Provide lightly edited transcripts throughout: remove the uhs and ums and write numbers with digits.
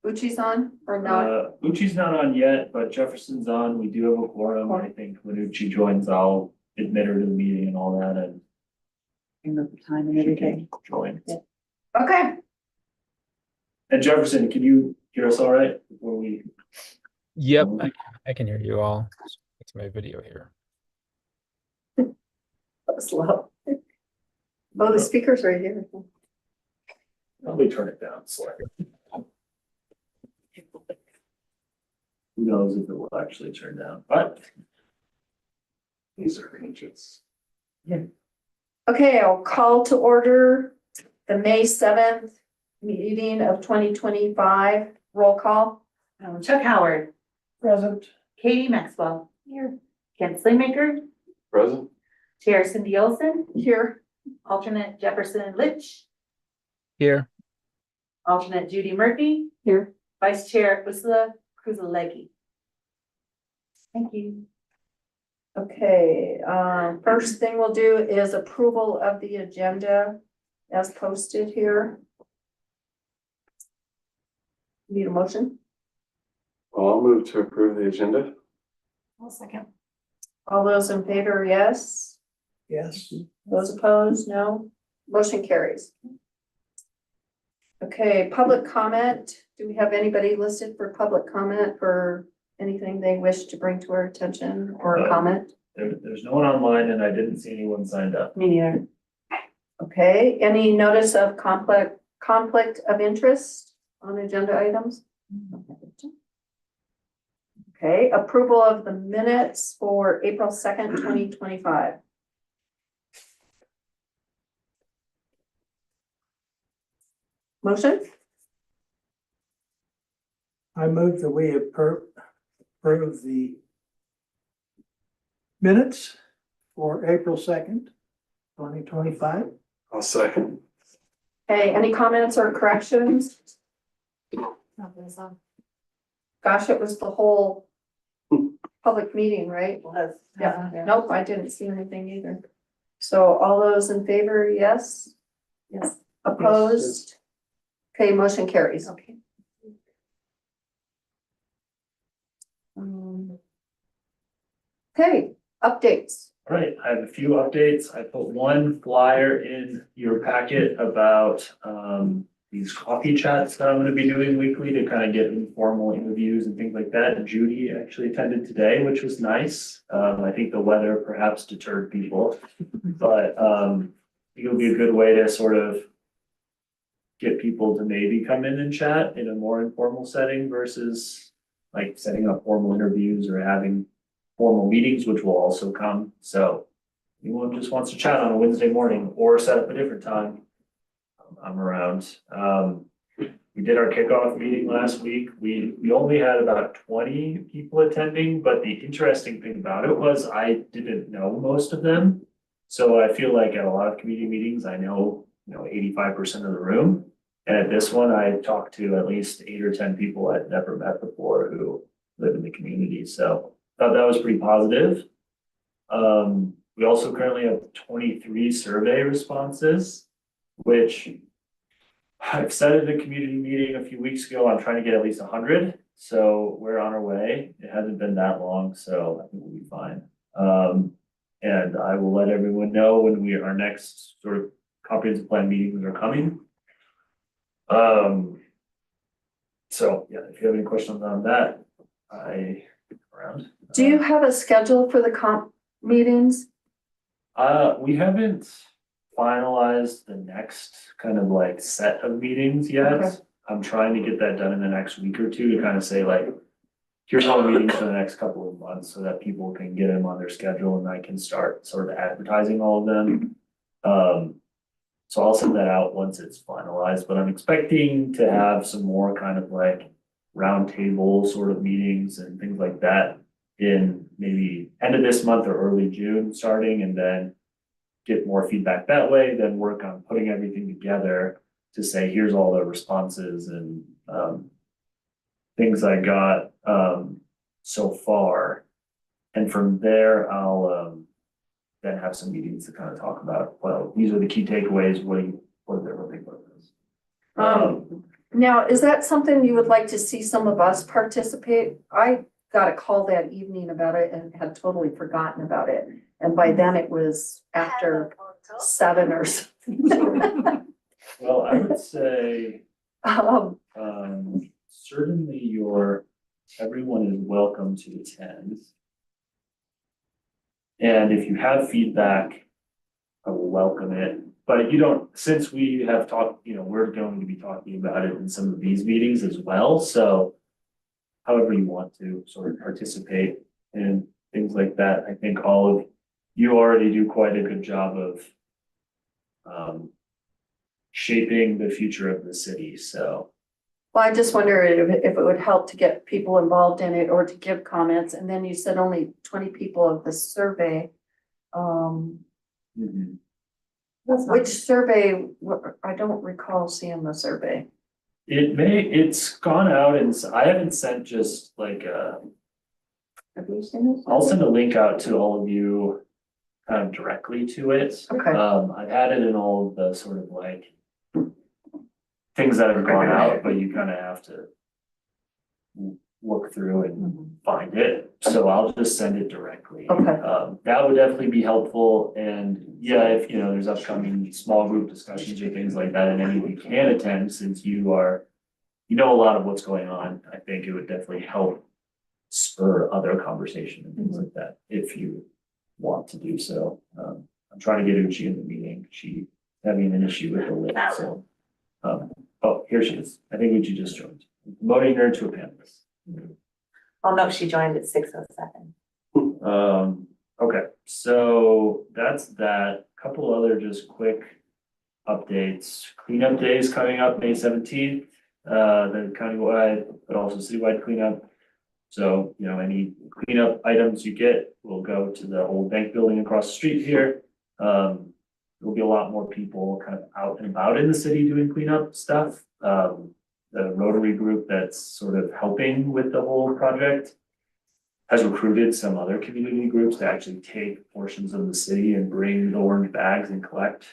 Uchi's on or not? Uchi's not on yet, but Jefferson's on. We do have a quorum. I think when Uchi joins, I'll admit her to the meeting and all that, and And the time and she everything. can join. Yeah. Okay, And Jefferson, can you hear us all right before we? Yep, I can hear you all. It's my video here. that was low. Oh, the speaker's right here. Probably turn it down slightly. Who knows if it will actually turn down, but these are inches. Okay, I'll call to order the May 7th meeting of 2025. Roll call. Chuck Howard, Present. Katie Maxwell. Here. Ken Slaymaker, Present. Chair Cindy Olson, Here. alternate Jefferson Litch, Here. alternate Judy Murphy, Here. Vice Chair Ursula Kruzalegi. Thank you. Okay, first thing we'll do is approval of the agenda as posted here. Need a motion? I'll move to approve the agenda. I'll second. All those in favor, yes. Yes. Those opposed, no. Motion carries. Okay, public comment. Do we have anybody listed for public comment for anything they wish to bring to our attention or comment? There's no one online and I didn't see anyone signed up. Me neither. Okay, any notice of conflict of interest on agenda items? Okay, approval of the minutes for April 2nd, 2025. Motion? I move that we approve the minutes for April 2nd, 2025. I'll second. Okay, any comments or corrections? Gosh, it was the whole public meeting, right? Yeah, nope, I didn't see anything either. So all those in favor, yes? Yes. Opposed? Okay, motion carries. Okay. Okay, updates. All right, I have a few updates. I put one flyer in your packet about these coffee chats that I'm gonna be doing weekly to kind of get informal interviews and things like that. And Judy actually attended today, which was nice. I think the weather perhaps deterred people, but it'll be a good way to sort of get people to maybe come in and chat in a more informal setting versus like setting up formal interviews or having formal meetings, which will also come. So anyone just wants to chat on a Wednesday morning or set up a different time, I'm around. We did our kickoff meeting last week. We only had about 20 people attending, but the interesting thing about it was I didn't know most of them. So I feel like at a lot of community meetings, I know 85% of the room. And at this one, I talked to at least 8 or 10 people I'd never met before who live in the community. So thought that was pretty positive. We also currently have 23 survey responses, which I've said at a community meeting a few weeks ago, I'm trying to get at least 100. So we're on our way. It hasn't been that long, so I think we'll be fine. And I will let everyone know when our next sort of comprehensive plan meetings are coming. So yeah, if you have any questions on that, around. Do you have a schedule for the comp meetings? We haven't finalized the next kind of like set of meetings yet. Okay. I'm trying to get that done in the next week or two to kind of say like, here's all the meetings for the next couple of months so that people can get them on their schedule and I can start sort of advertising all of them. So I'll send that out once it's finalized, but I'm expecting to have some more kind of like roundtable sort of meetings and things like that in maybe end of this month or early June starting, and then get more feedback that way, then work on putting everything together to say, here's all the responses and things I got so far. And from there, I'll then have some meetings to kind of talk about, well, these are the key takeaways, what are their big purpose. Now, is that something you would like to see some of us participate? I got a call that evening about it and had totally forgotten about it. And by then it was after 7 or something. Well, I would say, Um, certainly everyone is welcome to attend. And if you have feedback, I will welcome it. But if you don't, since we have talked, we're going to be talking about it in some of these meetings as well, so however you want to sort of participate in things like that, I think all of you already do quite a good job of shaping the future of the city, so. Well, I just wondered if it would help to get people involved in it or to give comments. And then you said only 20 people of the survey. Mhm. Which survey? I don't recall seeing the survey. It's gone out and I haven't sent just like Have you seen it? I'll send a link out to all of you kind of directly to it. Okay. I've had it in all of the sort of like things that have gone out, but you kind of have to look through and find it. So I'll just send it directly. Okay. That would definitely be helpful. And yeah, if there's upcoming small group discussions or things like that and anyone can attend, since you know a lot of what's going on, I think it would definitely help spur other conversation and things like that if you want to do so. I'm trying to get Uchi in the meeting. She having an issue with the link, so. Oh, here she is. I think Uchi just joined. Promoting her to a panelist. Oh, no, she joined at 6:07. Okay, so that's that. Couple other just quick updates. Cleanup day is coming up May 17th. The countywide, but also citywide cleanup. So, any cleanup items you get will go to the old bank building across the street here. There'll be a lot more people kind of out and about in the city doing cleanup stuff. The Rotary group that's sort of helping with the whole project has recruited some other community groups to actually take portions of the city and bring the orange bags and collect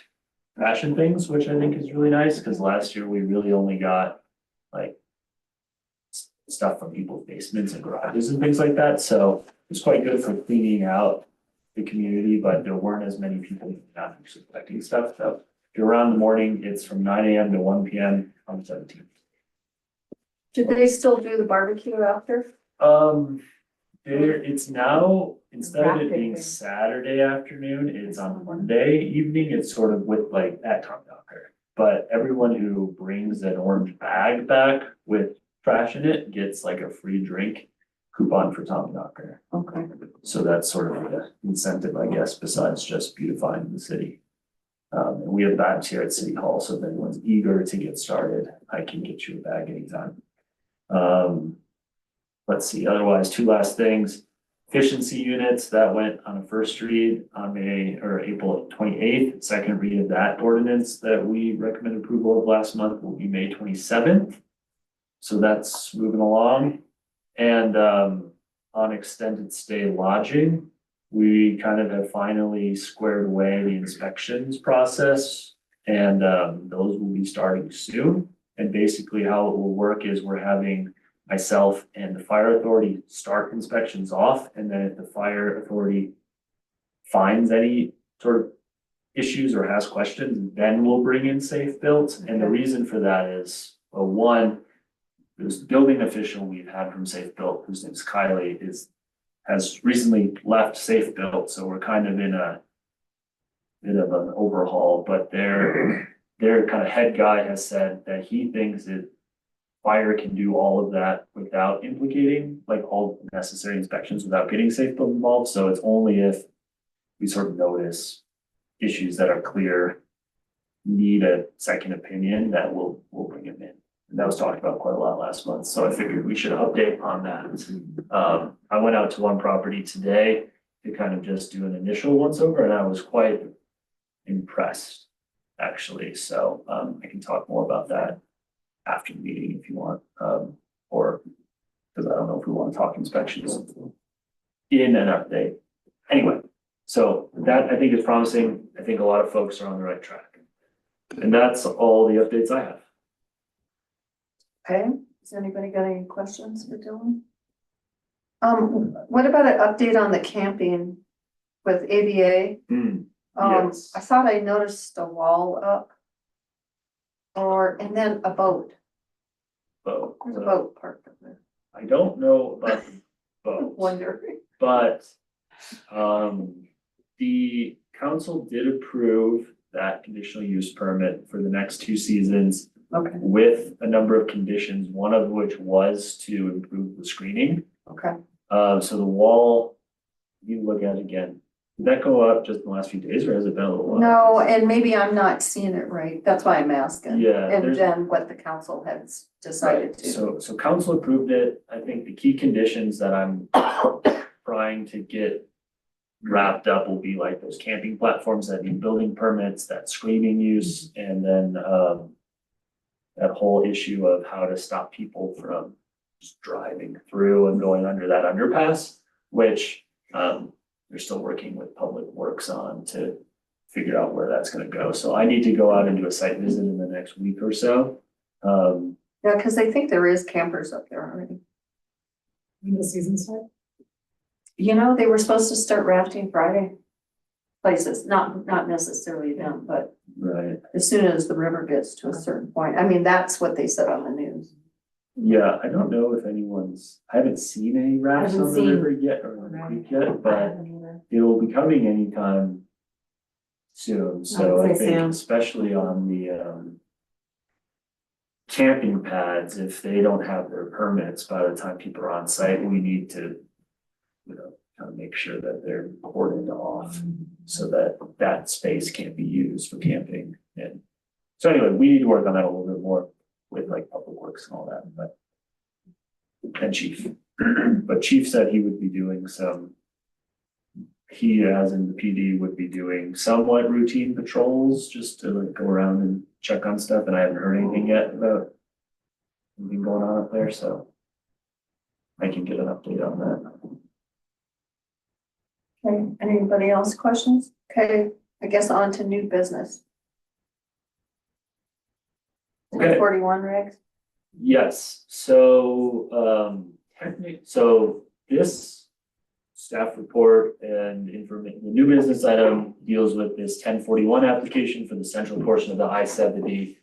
fashion things, which I think is really nice, because last year we really only got like stuff from people's basements and garages and things like that. So it's quite good for cleaning out the community, but there weren't as many people not actually collecting stuff. So if you're around in the morning, it's from 9 a.m. to 1 p.m. on the 17th. Do they still do the barbecue after? It's now, instead of it being Rapid. Saturday afternoon, it's on Monday evening. It's sort of with like at Tom Docker. But everyone who brings an orange bag back with trash in it gets like a free drink coupon for Tom Docker. Okay. So that's sort of the incentive, I guess, besides just beautifying the city. And we have bags here at City Hall, so if anyone's eager to get started, I can get you a bag anytime. Let's see, otherwise, two last things. Efficiency units, that went on a first read on April 28th. Second read of that ordinance that we recommend approval of last month will be May 27th. So that's moving along. And on extended stay lodging, we kind of have finally squared away the inspections process, and those will be starting soon. And basically how it will work is we're having myself and the fire authority start inspections off, and then if the fire authority finds any sort of issues or has questions, then we'll bring in Safe Built. And the reason for that is, well, one, this building official we've had from Safe Built, whose name is Kylie, has recently left Safe Built, so we're kind of in a bit of an overhaul, but their kind of head guy has said that he thinks that fire can do all of that without implicating like all necessary inspections without getting Safe Built involved. So it's only if we sort of notice issues that are clear, need a second opinion, that we'll bring him in. And that was talked about quite a lot last month, so I figured we should update on that. I went out to one property today to kind of just do an initial once over, and I was quite impressed, actually. So I can talk more about that after the meeting if you want, or because I don't know if we want to talk inspections in an update. Anyway, so that I think is promising. I think a lot of folks are on the right track. And that's all the updates I have. Okay, has anybody got any questions for Dylan? What about an update on the camping with ABA? Yes. I thought I noticed a wall up. And then a boat, Boat. there's a boat parked up there. I don't know about the boat. Wondering. But, the council did approve that conditional use permit for the next 2 seasons Okay, with a number of conditions, one of which was to improve the screening. okay. So the wall, you look at it again, did that go up just in the last few days or has it been a little while? No, and maybe I'm not seeing it right. That's why I'm asking. Yeah, And there's- then what the council has decided Right, to. so council approved it. I think the key conditions that I'm trying to get wrapped up will be like those camping platforms that need building permits, that screening use, and then, that whole issue of how to stop people from just driving through and going under that underpass, which, they're still working with Public Works on to figure out where that's gonna go. So I need to go out and do a site visit in the next week or so. Yeah, because I think there is campers up there already. When the season start? You know, they were supposed to start rafting Friday. Places, not necessarily them, but Right. as soon as the river gets to a certain point. I mean, that's what they said on the news. Yeah, I don't know if I haven't seen any rafts Haven't on the seen- river yet or on the creek yet, I but haven't either. it will be coming anytime soon. So would I say think soon. especially on the, camping pads, if they don't have their permits by the time people are on site, we need to, kind of make sure that they're cordoned off so that that space can't be used for camping. And so anyway, we need to work on that a little bit more with like Public Works and all that, and Chief. But Chief said he would be doing he, as in the PD, would be doing somewhat routine patrols just to like go around and check on stuff, and I haven't heard anything yet about anything going on up there, so I can get an update on that. Okay, anybody else questions? Okay, I guess on to new business. Okay. 41 regs. Yes, so, so this staff report and the new business item deals with this 1041 application for the central portion of the I-70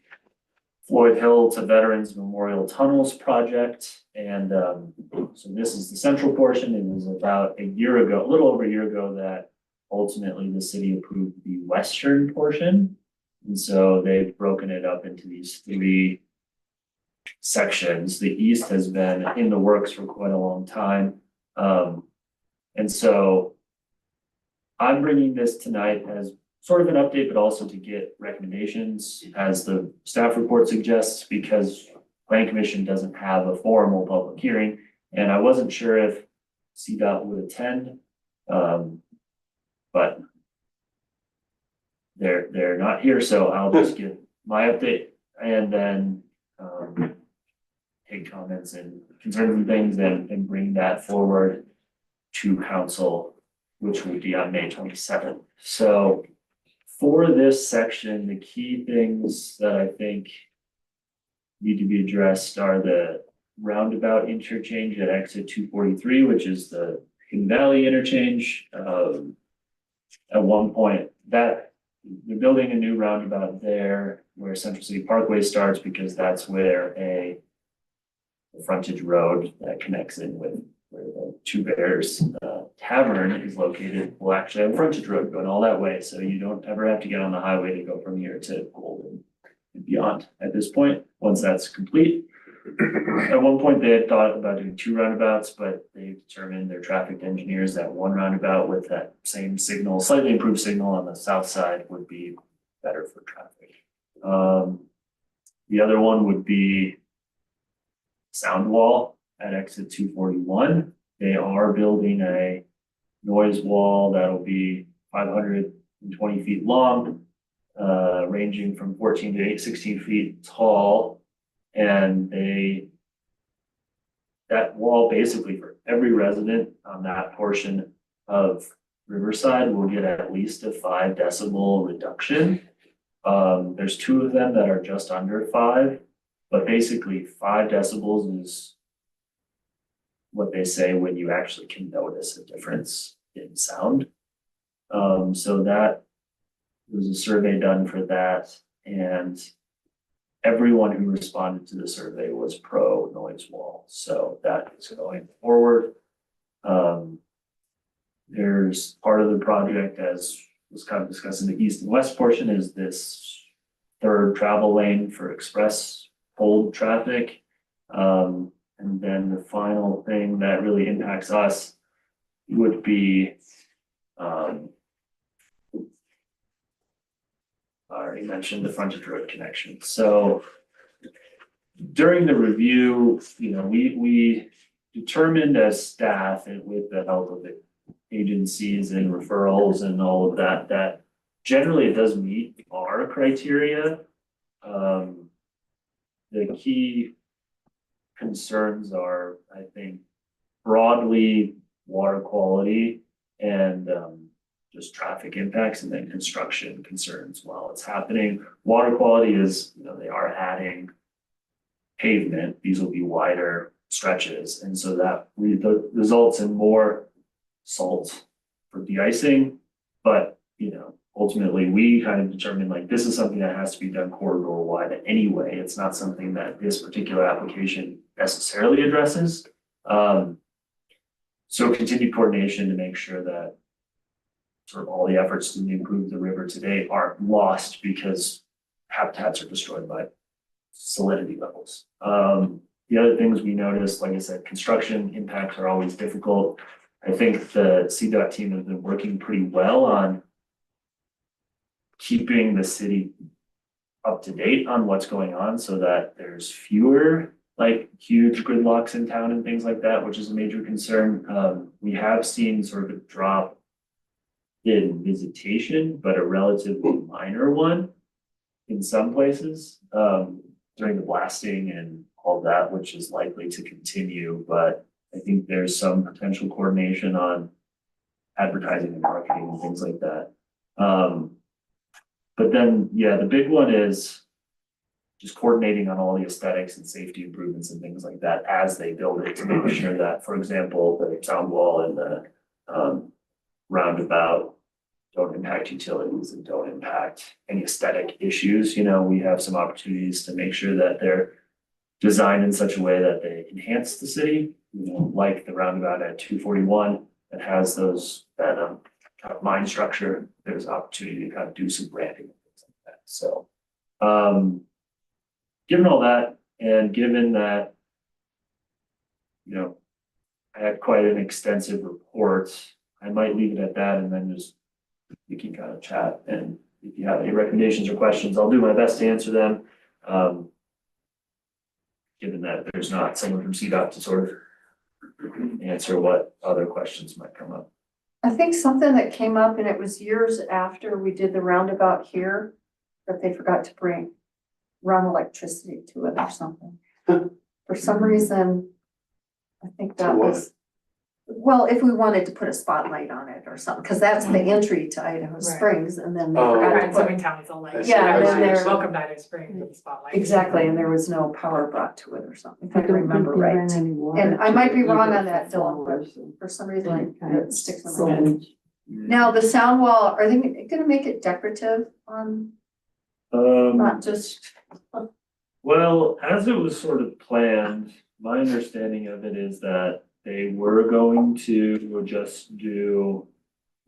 Floyd Hill to Veterans Memorial Tunnels project. And, so this is the central portion. It was about a little over a year ago that ultimately the city approved the western portion. And so they've broken it up into these 3 sections. The east has been in the works for quite a long time. And so I'm bringing this tonight as sort of an update, but also to get recommendations as the staff report suggests, because planning commission doesn't have a formal public hearing. And I wasn't sure if CDOT would attend, but they're not here, so I'll just give my update and then, take comments and concerns and things and bring that forward to council, which would be on May 27th. So for this section, the key things that I think need to be addressed are the roundabout interchange at exit 243, which is the Hidden Valley interchange. At one point that they're building a new roundabout there where Central City Parkway starts, because that's where the frontage road that connects in with where the Two Bears Tavern is located will actually have a frontage road going all that way. So you don't ever have to get on the highway to go from here to Golden and beyond at this point, once that's complete. At one point, they had thought about doing 2 roundabouts, but they determined, their traffic engineers, that 1 roundabout with that same signal, slightly improved signal on the south side would be better for traffic. The other one would be sound wall at exit 241. They are building a noise wall that'll be 520 feet long, ranging from 14 to 16 feet tall. And that wall basically for every resident on that portion of Riverside will get at least a 5 decibel reduction. There's 2 of them that are just under 5. But basically 5 decibels is what they say when you actually can notice a difference in sound. So that there was a survey done for that, and everyone who responded to the survey was pro noise wall, so that is going forward. There's part of the project, as was kind of discussed in the east and west portion, is this third travel lane for express hold traffic. And then the final thing that really impacts us would be, I already mentioned the frontage road connection. So during the review, we determined as staff and with the help of the agencies and referrals and all of that, that generally it does meet our criteria. The key concerns are, I think, broadly water quality and just traffic impacts, and then construction concerns while it's happening. Water quality is, they are adding pavement. These will be wider stretches, and so that results in more salt for de-icing. But ultimately we kind of determined like this is something that has to be done corridor wide anyway. It's not something that this particular application necessarily addresses. So continued coordination to make sure that sort of all the efforts to improve the river today aren't lost because habitats are destroyed by salinity levels. The other things we noticed, like I said, construction impacts are always difficult. I think the CDOT team has been working pretty well on keeping the city up to date on what's going on so that there's fewer like huge gridlocks in town and things like that, which is a major concern. We have seen sort of a drop in visitation, but a relatively minor one in some places during the blasting and all that, which is likely to continue. But I think there's some potential coordination on advertising and marketing and things like that. But then, yeah, the big one is just coordinating on all the aesthetics and safety improvements and things like that as they build it to make sure that, for example, the sound wall and the roundabout don't impact utilities and don't impact any aesthetic issues. We have some opportunities to make sure that they're designed in such a way that they enhance the city, like the roundabout at 241 that has that kind of mine structure. There's opportunity to kind of do some branding and things like that. So, given all that, and given that, I had quite an extensive report, I might leave it at that, and then just we can kind of chat. And if you have any recommendations or questions, I'll do my best to answer them. Given that there's not someone from CDOT to sort of answer what other questions might come up. I think something that came up, and it was years after we did the roundabout here, that they forgot to run electricity to it or something. For some reason, I think that what? was, well, if we wanted to put a spotlight on it or something, because that's the entry to Idaho Springs, and then they Oh. forgot Right, to in put. Southern Town, it's all like. Yeah, and then there- Welcome to Idaho Springs with the spotlight. Exactly, and there was no power brought to it or something, if I remember right. And I might be wrong on that, Dylan, but for some reason it sticks in my head. Now, the sound wall, are they gonna make it decorative on, not just? Well, as it was sort of planned, my understanding of it is that they were going to just do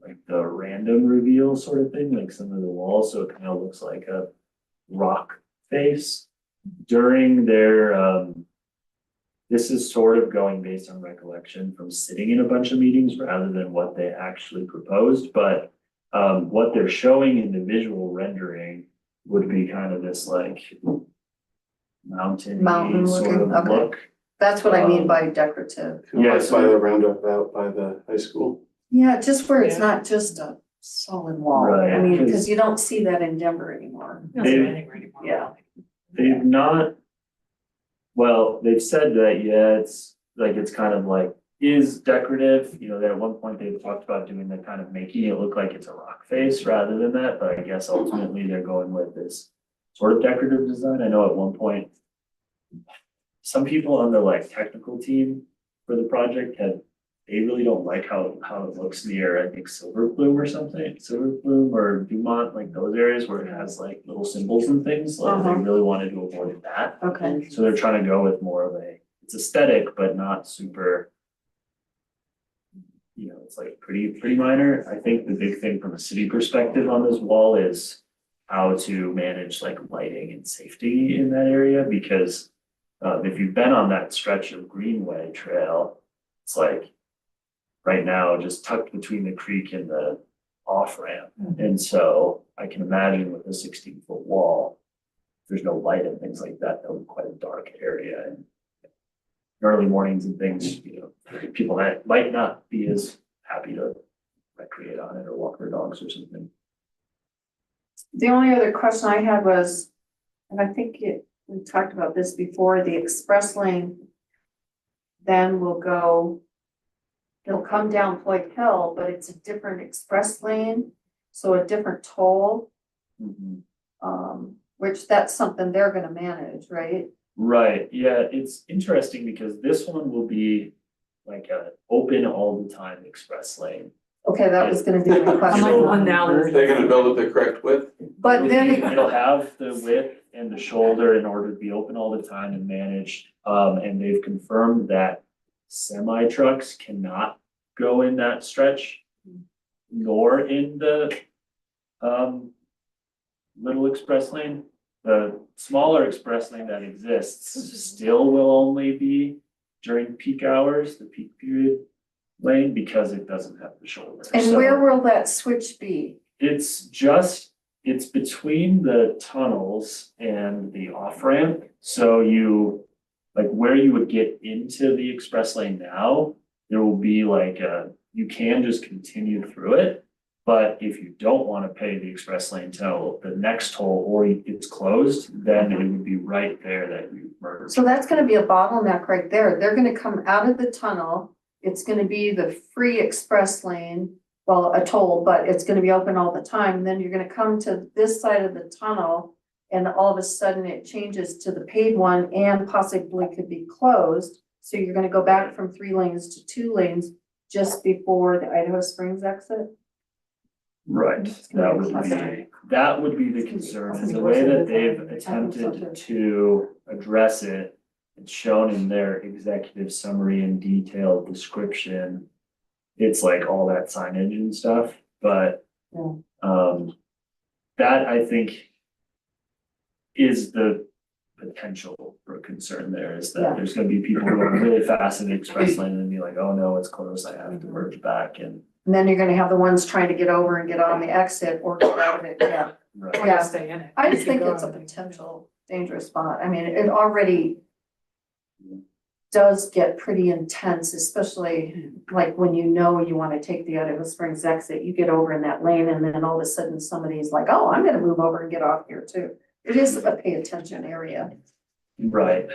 like the random reveal sort of thing, like some of the walls, so it kind of looks like a rock face. During their, this is sort of going based on recollection from sitting in a bunch of meetings rather than what they actually proposed, but what they're showing in the visual rendering would be kind of this like Mountain mountain sort looking, of okay. look. That's what I mean by decorative. Yeah, Like so- by the roundabout by the high school. Yeah, just where it's Yeah. not just a solid wall. Right, I mean, 'cause- because you don't see that in Denver anymore. Not so anywhere anymore. Yeah. They've not, well, they've said that, yeah, it's kind of like is decorative, that at one point they talked about doing the kind of making it look like it's a rock face rather than that, but I guess ultimately they're going with this sort of decorative design. I know at one point some people on the like technical team for the project they really don't like how it looks near, I think, Silver Plume or something, Silver Plume or Dumont, like those areas where it has like little symbols and things, like they really wanted to avoid that. Okay, So they're trying to go with more of it's aesthetic, but not super. It's like pretty minor. I think the big thing from a city perspective on this wall is how to manage like lighting and safety in that area, because if you've been on that stretch of Greenway Trail, it's like right now just tucked between the creek and the off ramp. And so I can imagine with a 16-foot wall, there's no light and things like that, that would be quite a dark area. And early mornings and things, people that might not be as happy to recreate on it or walk their dogs or something. the only other question I had was, and I think we talked about this before, the express lane then will go, it'll come down Floyd Hill, but it's a different express lane, so a different toll, which that's something they're gonna manage, right? Right, yeah, it's interesting because this one will be like a open all the time express lane. Okay, that was gonna be my I'm like, question. one now. Are they gonna build it the correct width? But then, It'll have the width and the shoulder in order to be open all the time and managed. And they've confirmed that semi trucks cannot go in that stretch, nor in the little express lane. The smaller express lane that exists still will only be during peak hours, the peak period lane, because it doesn't have the shoulder. and So where will that switch be? it's between the tunnels and the off ramp. So like where you would get into the express lane now, there will be you can just continue through it. But if you don't want to pay the express lane toll, the next toll, or it's closed, then it would be right there that you merge. So that's gonna be a bottleneck right there. They're gonna come out of the tunnel. It's gonna be the free express lane, well, a toll, but it's gonna be open all the time. And then you're gonna come to this side of the tunnel and all of a sudden it changes to the paid one and possibly could be closed. So you're gonna go back from 3 lanes to 2 lanes just before the Idaho Springs exit. Right, that would be the concern, is the way that they've attempted to address it. It's shown in their executive summary and detailed description. It's like all that signage and stuff, but that I think is the potential for concern there, is that there's gonna be people going really fast in the express lane and be like, oh no, it's closed, I have to merge back. And then you're gonna have the ones trying to get over and get on the exit or get out of it, yeah. right. Or just stay in it. I just Keep think it's a going. potential dangerous spot. I mean, it already does get pretty intense, especially like when you want to take the Idaho Springs exit, you get over in that lane and then all of a sudden somebody's like, oh, I'm gonna move over and get off here too. It is a pay attention area. Right,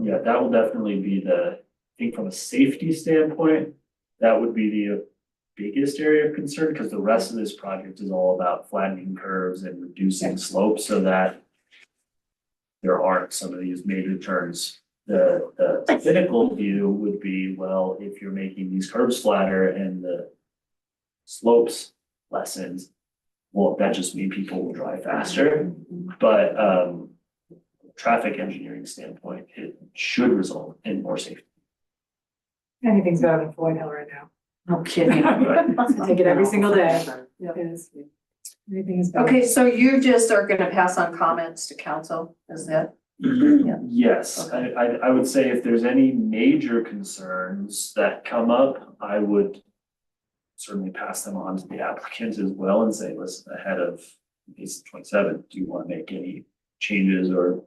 yeah, that will definitely be I think from a safety standpoint, that would be the biggest area of concern, because the rest of this project is all about flattening curves and reducing slopes so that there aren't some of these major turns. The cynical view would be, well, if you're making these curves flatter and the slopes lessens, well, that just means people will drive faster. But traffic engineering standpoint, it should result in more safety. Anything's better than Floyd Hill right now. No kidding. I take it every single day. Yeah. Anything is better. Okay, so you just are gonna pass on comments to council, is that? Yeah. Yes, I would say if there's any major concerns that come up, I would certainly pass them on to the applicant as well and say, listen, ahead of case 27, do you want to make any changes or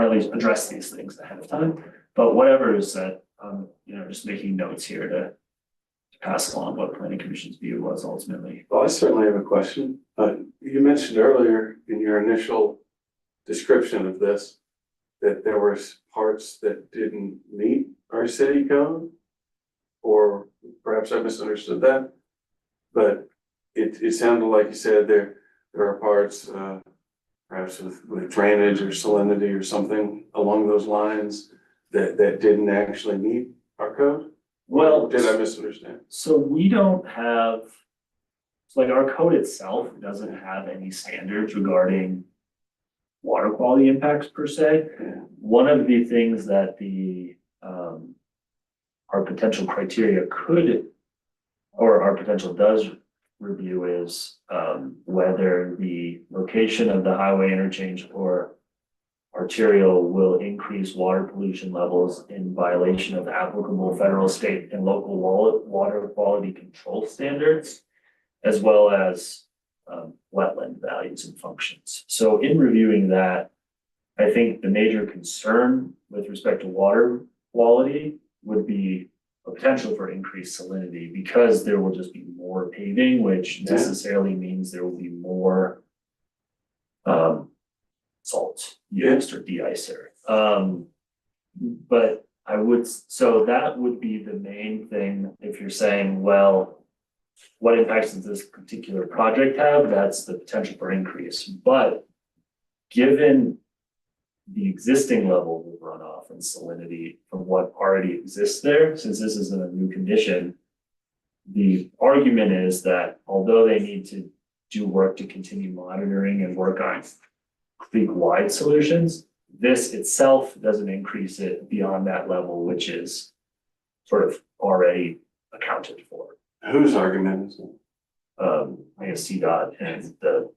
at least address these things ahead of time? But whatever is said, just making notes here to pass along what planning commission's view was ultimately. Well, I certainly have a question. You mentioned earlier in your initial description of this that there were parts that didn't meet our city code, or perhaps I misunderstood that. But it sounded like you said there are parts perhaps with drainage or salinity or something along those lines that didn't actually meet our code? Well, Or did I misunderstand? so we don't have, so like our code itself doesn't have any standards regarding water quality impacts per se. Yeah. One of the things that our potential criteria could, or our potential does review is, whether the location of the highway interchange or arterial will increase water pollution levels in violation of applicable federal, state, and local water quality control standards, as well as wetland values and functions. So in reviewing that, I think the major concern with respect to water quality would be a potential for increased salinity, because there will just be more paving, which necessarily means there will be more salt used or de-icer. But I would, so that would be the main thing. If you're saying, well, what impacts does this particular project have? That's the potential for increase. But given the existing level of runoff and salinity from what already exists there, since this isn't a new condition, the argument is that although they need to do work to continue monitoring and work on creek-wide solutions, this itself doesn't increase it beyond that level, which is sort of already accounted for. Whose argument is it? I guess CDOT and the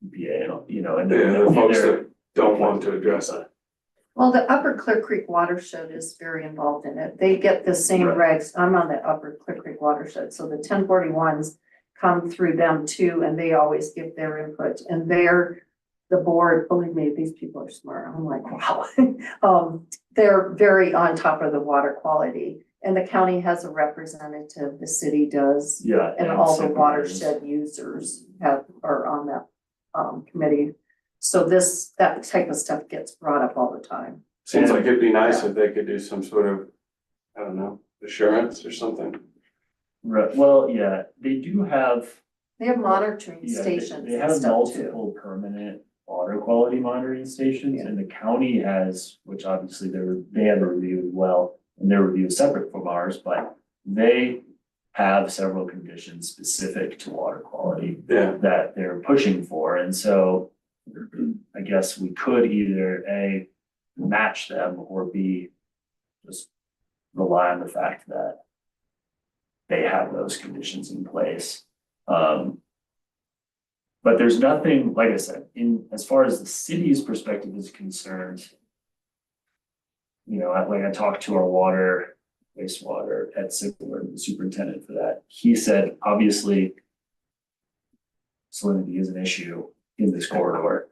EPA and, and The folks they're- that don't want to address it. Well, the Upper Clear Creek watershed is very involved in it. They get the same Right. regs. I'm on the Upper Clear Creek watershed, so the 1041s come through them too, and they always give their input. And they're the board, believe me, these people are smart. I'm like, wow. They're very on top of the water quality. And the county has a representative, the city does, Yeah. and all the supervisors. watershed users are on that committee. So that type of stuff gets brought up all the time. Seems like it'd be nice if they could do some sort of, I don't know, assurance or something. Right, well, yeah, they do have. They have monitoring Yeah, stations they and have stuff too. multiple permanent water quality monitoring stations, Yeah. and the county has, which obviously they have a review as well, and their review is separate from ours, but they have several conditions specific to water quality Yeah, that they're pushing for, and so I guess we could either A, match them, or B, just rely on the fact that they have those conditions in place. But there's nothing, like I said, as far as the city's perspective is concerned, I talked to our wastewater at Sigler, the superintendent for that. He said, obviously, salinity is an issue in this corridor.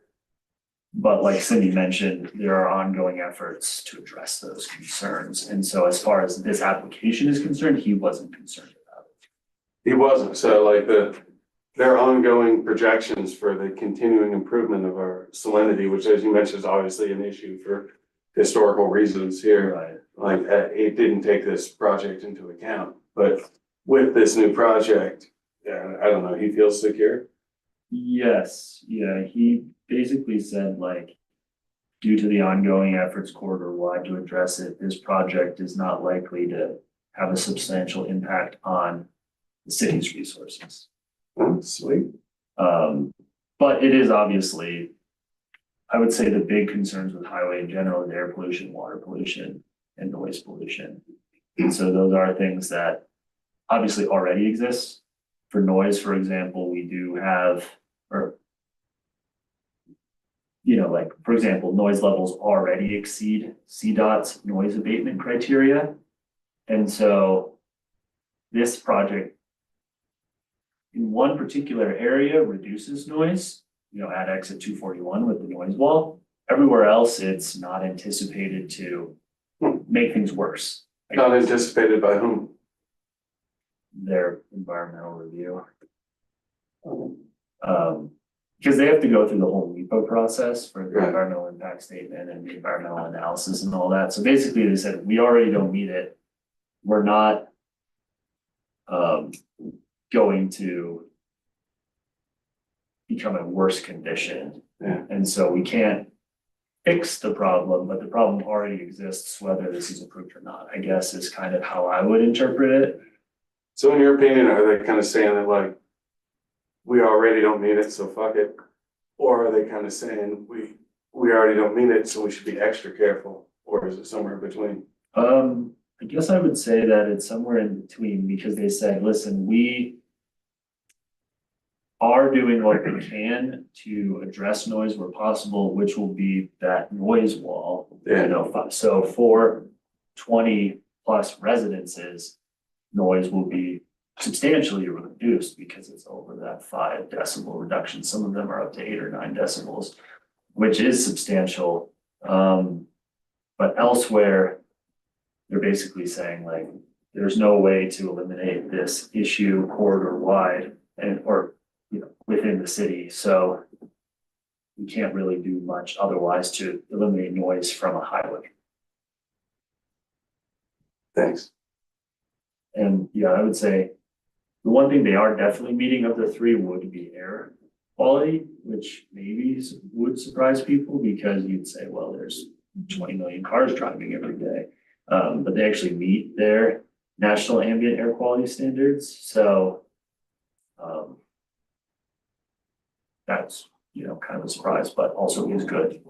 But like Cindy mentioned, there are ongoing efforts to address those concerns. And so as far as this application is concerned, he wasn't concerned about it. he wasn't. So like their ongoing projections for the continuing improvement of our salinity, which as you mentioned is obviously an issue for historical reasons here. Right. Like it didn't take this project into account, but with this new project, I don't know, he feels secure. Yes, yeah, he basically said due to the ongoing efforts corridor-wide to address it, this project is not likely to have a substantial impact on the city's resources. Oh, sweet. But it is obviously, I would say the big concerns with highway in general is air pollution, water pollution, and noise pollution. And so those are things that obviously already exist. For noise, for example, we do have, for example, noise levels already exceed CDOT's noise abatement criteria. And so this project in one particular area reduces noise, at exit 241 with the noise wall. Everywhere else, it's not anticipated to make things worse. Not anticipated by whom? Their environmental review. Because they have to go through the whole WIPO process for the Right. environmental impact statement and the environmental analysis and all that. So basically they said, we already don't meet it. We're not going to become a worse condition. Yeah. And so we can't fix the problem, but the problem already exists, whether this is approved or not, I guess is kind of how I would interpret it. So in your opinion, are they kind of saying that like, we already don't need it, so fuck it? Or are they kind of saying, we already don't need it, so we should be extra careful? Or is it somewhere in between? I guess I would say that it's somewhere in between because they said, listen, we are doing what we can to address noise where possible, which will be that noise wall. Yeah. You know, so for 20+ residences, noise will be substantially reduced because it's over that 5 decibel reduction. Some of them are up to 8 or 9 decibels, which is substantial. But elsewhere, they're basically saying like, there's no way to eliminate this issue corridor wide or within the city. So we can't really do much otherwise to eliminate noise from a highway. Thanks. And yeah, I would say the one thing they are definitely meeting of the 3 would be air quality, which maybe would surprise people because you'd say, well, there's 20 million cars driving every day. But they actually meet their national ambient air quality standards. So that's, kind of a surprise, but also is good.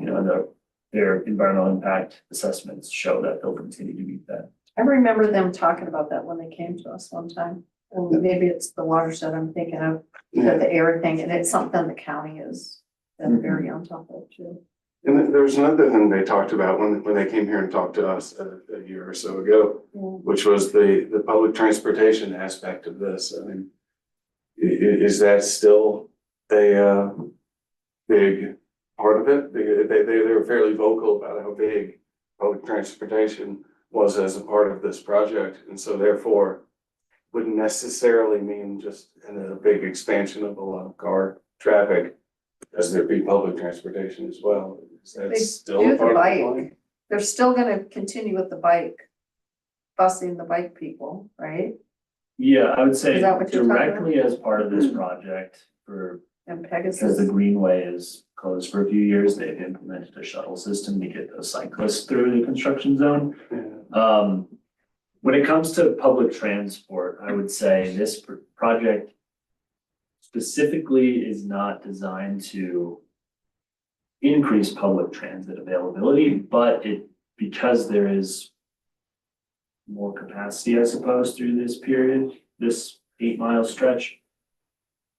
Their environmental impact assessments show that they'll continue to meet that. I remember them talking about that when they came to us one time. And maybe it's the watershed I'm thinking of, Yeah. the air thing, and it's something the county is very on top of too. And then there was another thing they talked about when they came here and talked to us a year or so ago, which was the public transportation aspect of this. I mean, is that still a big part of it? They were fairly vocal about how big public transportation was as a part of this project, and so therefore wouldn't necessarily mean just a big expansion of a lot of car traffic, as there be public transportation as well. Is that They still do a the part of the bike. plan? They're still gonna continue with the bike, busing the bike people, right? Yeah, I would say Is that what you're talking about? directly as part of this project And because Pegasus. the Greenway is closed for a few years, they've implemented a shuttle system to get those cyclists through the construction zone. Yeah. When it comes to public transport, I would say this project specifically is not designed to increase public transit availability, but because there is more capacity, I suppose, through this period, this 8-mile stretch,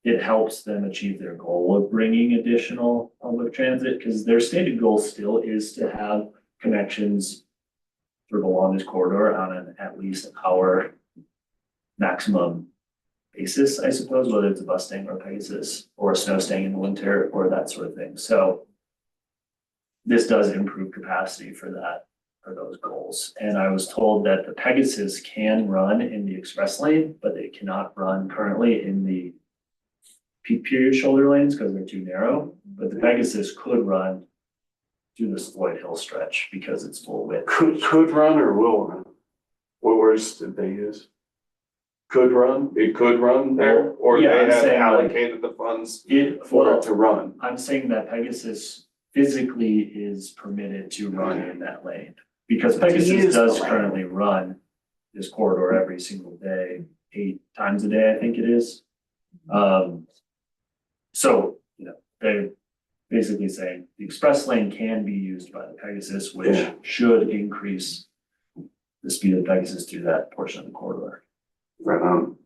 it helps them achieve their goal of bringing additional public transit, because their stated goal still is to have connections sort of along this corridor on an at least hour maximum basis, I suppose, whether it's a bus staying or a Pegasus or a snow staying in the winter or that sort of thing. So this does improve capacity for those goals. And I was told that the Pegasus can run in the express lane, but they cannot run currently in the peak period shoulder lanes because they're too narrow. But the Pegasus could run through this Floyd Hill stretch because it's full width. Could run or will run? What words did they use? Could run, it could run there, or Yeah, they I'm have saying, like, allocated the funds for Well, it to run. I'm saying that Pegasus physically is permitted to run in that lane. Because use Pegasus the does lane. currently run this corridor every single day, 8 times a day, I think it is. So, they're basically saying the express lane can be used by the Pegasus, which Yeah. should increase the speed of Pegasus through that portion of the corridor. Right on.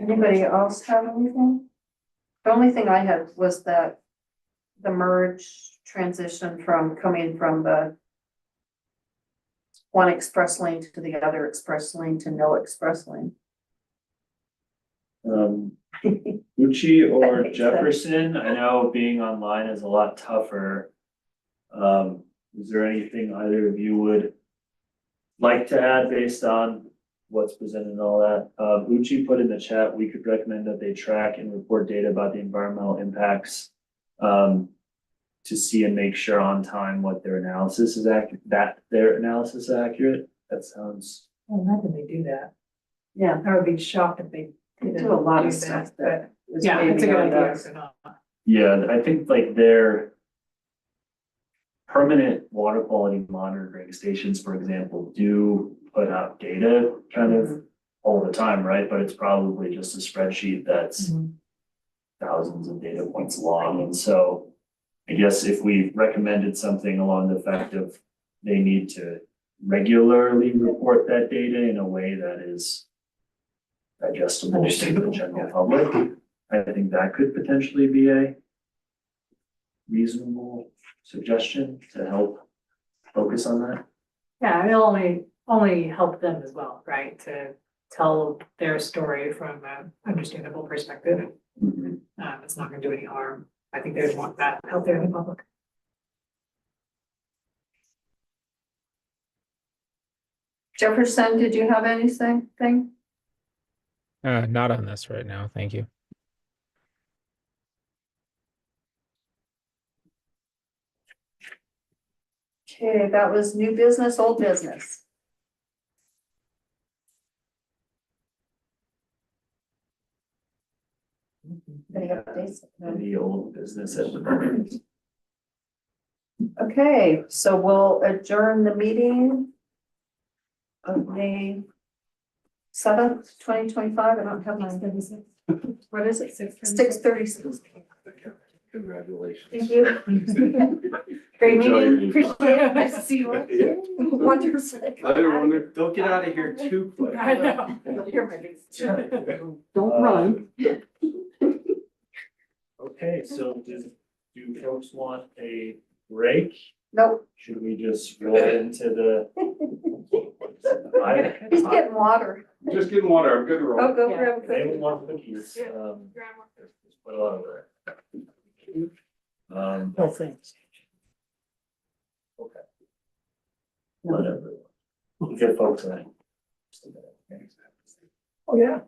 Anybody else have anything? The only thing I had was that the merge transition from coming from the one express lane to the other express lane to no express lane. Gucci That or makes sense. Jefferson, I know being online is a lot tougher. Is there anything either of you would like to add based on what's presented and all that? Gucci put in the chat, we could recommend that they track and report data about the environmental impacts to see and make sure on time what their analysis is accurate, that their analysis is accurate. That sounds, Well, how can they do that? Yeah, I would be shocked if they We do a lot of stuff that is Yeah, way it's a good beyond idea. us. Yeah, I think like their permanent water quality monitoring stations, for example, do put out data kind of all the time, right? But it's probably just a spreadsheet that's thousands of data points long. And so I guess if we recommended something along the fact of they need to regularly report that data in a way that is digestible to the general public, I think that could potentially be a reasonable suggestion to help focus on that. Yeah, and it'll only help them as well, right, to tell their story from an understandable perspective. It's not gonna do any harm. I think they would want that out there in the public. Jefferson, did you have anything? Not on this right now, thank you. Okay, that was new business, old business. Any updates? No. The old business at the moment. Okay, so we'll adjourn the meeting of May 7th, 2025. I don't have my, what is it? 6:36. Congratulations. Thank you. Great meeting. Appreciate it. Nice to see you. Yeah. Wonderful. I didn't wonder, don't get out of here too quick. I know. Don't run. Okay, so do folks want a break? Nope, Should we just roll into the? he's getting water. Just getting water, I'm good to Oh, roll. go Yeah. grab a They cookie. would want cookies, just put a lot over there. No, thanks. Okay. Whatever. Good folks, tonight. Oh, yeah.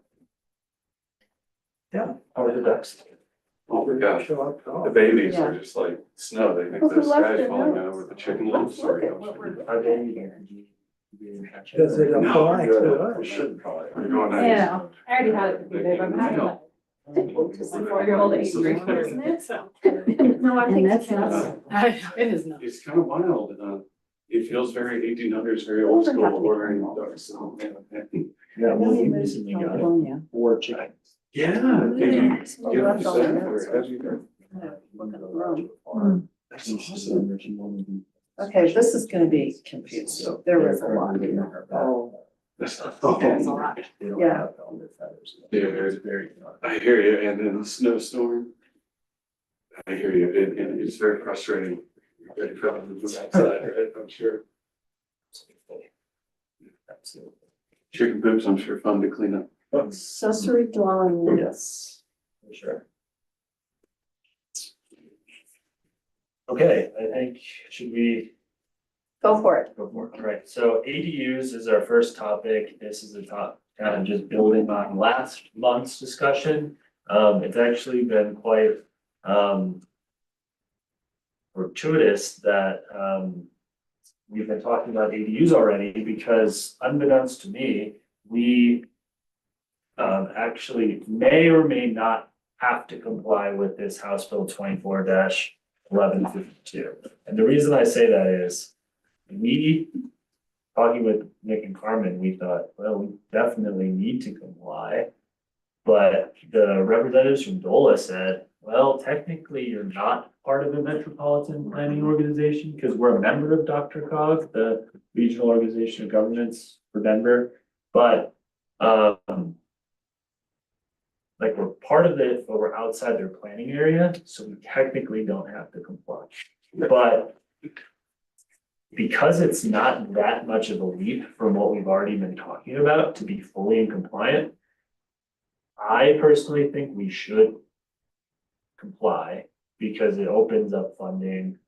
Yeah. How are the ducks? Oh my gosh, Show up. the babies Yeah. are just like snow, they think Who the left sky's their falling notes? out over the chicken lips. Look at what we're- Are they eating? Does it No, apply we're to good. us? We shouldn't probably. We're going nice. Yeah, I already had it for today, but I'm having a 4-year-old that eats 3 isn't it? So. No, I think that's not. It is not. It's kind of wild, it feels very 1800s, very old school, ordering ducks. Yeah, well, we recently got 4 chickens. Yeah. Left all the notes. That's awesome. Okay, this is gonna be confusing. There was a lot in there. That's not. There's a lot. They don't Yeah. have all their feathers. Yeah. It's very. I hear you, and then the snowstorm. I hear you, it's very frustrating. Ready for them to move outside, right? I'm sure. Absolutely. Chicken poops, I'm sure fun to clean up. Accessory dwelling units. For sure. Okay, I think, should we Go for it. go for it? All right, so ADUs is our first topic. This is a top, kind of just building on last month's discussion. It's actually been quite, fortuitous that, we've been talking about ADUs already because unbeknownst to me, we actually may or may not have to comply with this House Bill 24-1152. And the reason I say that is we, talking with Nick and Carmen, we thought, well, we definitely need to comply. But the representatives from DOLA said, well, technically you're not part of a metropolitan planning organization because we're a member of DRCOG, the Regional Organization of Governments for Denver. But like we're part of it, but we're outside their planning area, so we technically don't have to comply. But because it's not that much of a leap from what we've already been talking about to be fully in compliant, I personally think we should comply because it opens up funding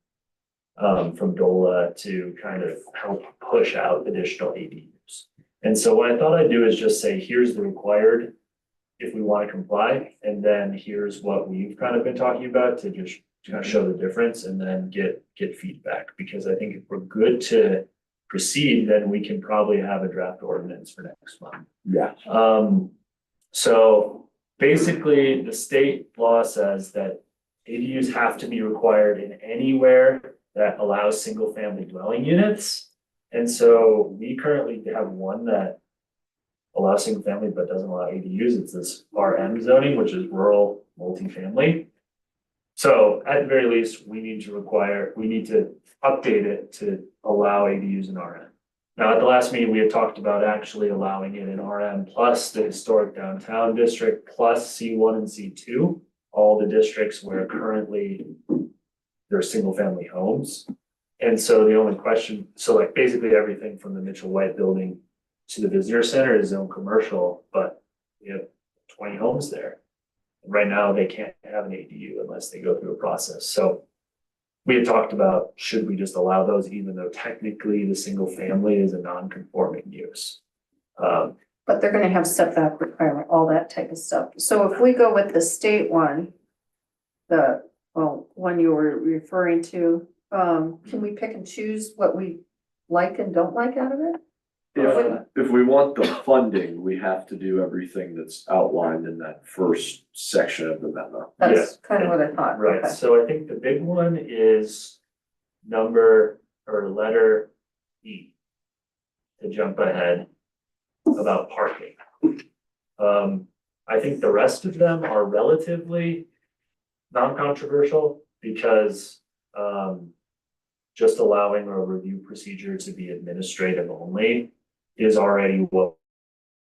from DOLA to kind of help push out additional ADUs. And so what I thought I'd do is just say, here's the required if we want to comply, and then here's what we've kind of been talking about to just kind of show the difference and then get feedback. Because I think if we're good to proceed, then we can probably have a draft ordinance for next month. Yeah. So basically, the state law says that ADUs have to be required in anywhere that allows single family dwelling units. And so we currently have one that allows single family but doesn't allow ADUs. It's this RM zoning, which is rural multifamily. So at the very least, we need to update it to allow ADUs in RM. Now, at the last meeting, we had talked about actually allowing it in RM plus the historic downtown district plus C1 and C2, all the districts where currently there are single family homes. And so the only question, so like basically everything from the Mitchell White building to the visitor center is zone commercial, but we have 20 homes there. And right now, they can't have an ADU unless they go through a process. So we had talked about, should we just allow those even though technically the single family is a non-conforming use? But they're gonna have setback requirement, all that type of stuff. So if we go with the state one, one you were referring to, can we pick and choose what we like and don't like out of it? If we want the funding, we have to do everything that's outlined in that first section of the memo. That's kind of what I thought. Right, Okay. so I think the big one is number or letter E. To jump ahead about parking. I think the rest of them are relatively non-controversial because just allowing a review procedure to be administrative only is already what,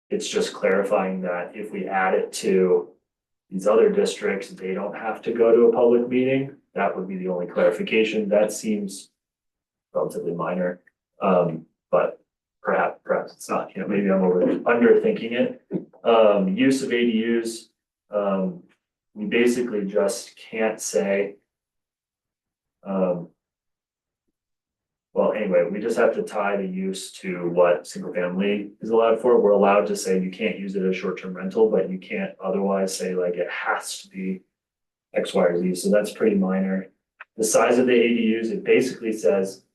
it's just clarifying that if we add it to these other districts, they don't have to go to a public meeting. That would be the only clarification. That seems relatively minor. But perhaps it's not, maybe I'm underthinking it. Use of ADUs, we basically just can't say, well, anyway, we just have to tie the use to what single family is allowed for. We're allowed to say you can't use it as short-term rental, but you can't otherwise say like it has to be X, Y, or Z. So that's pretty minor. The size of the ADUs, it basically says,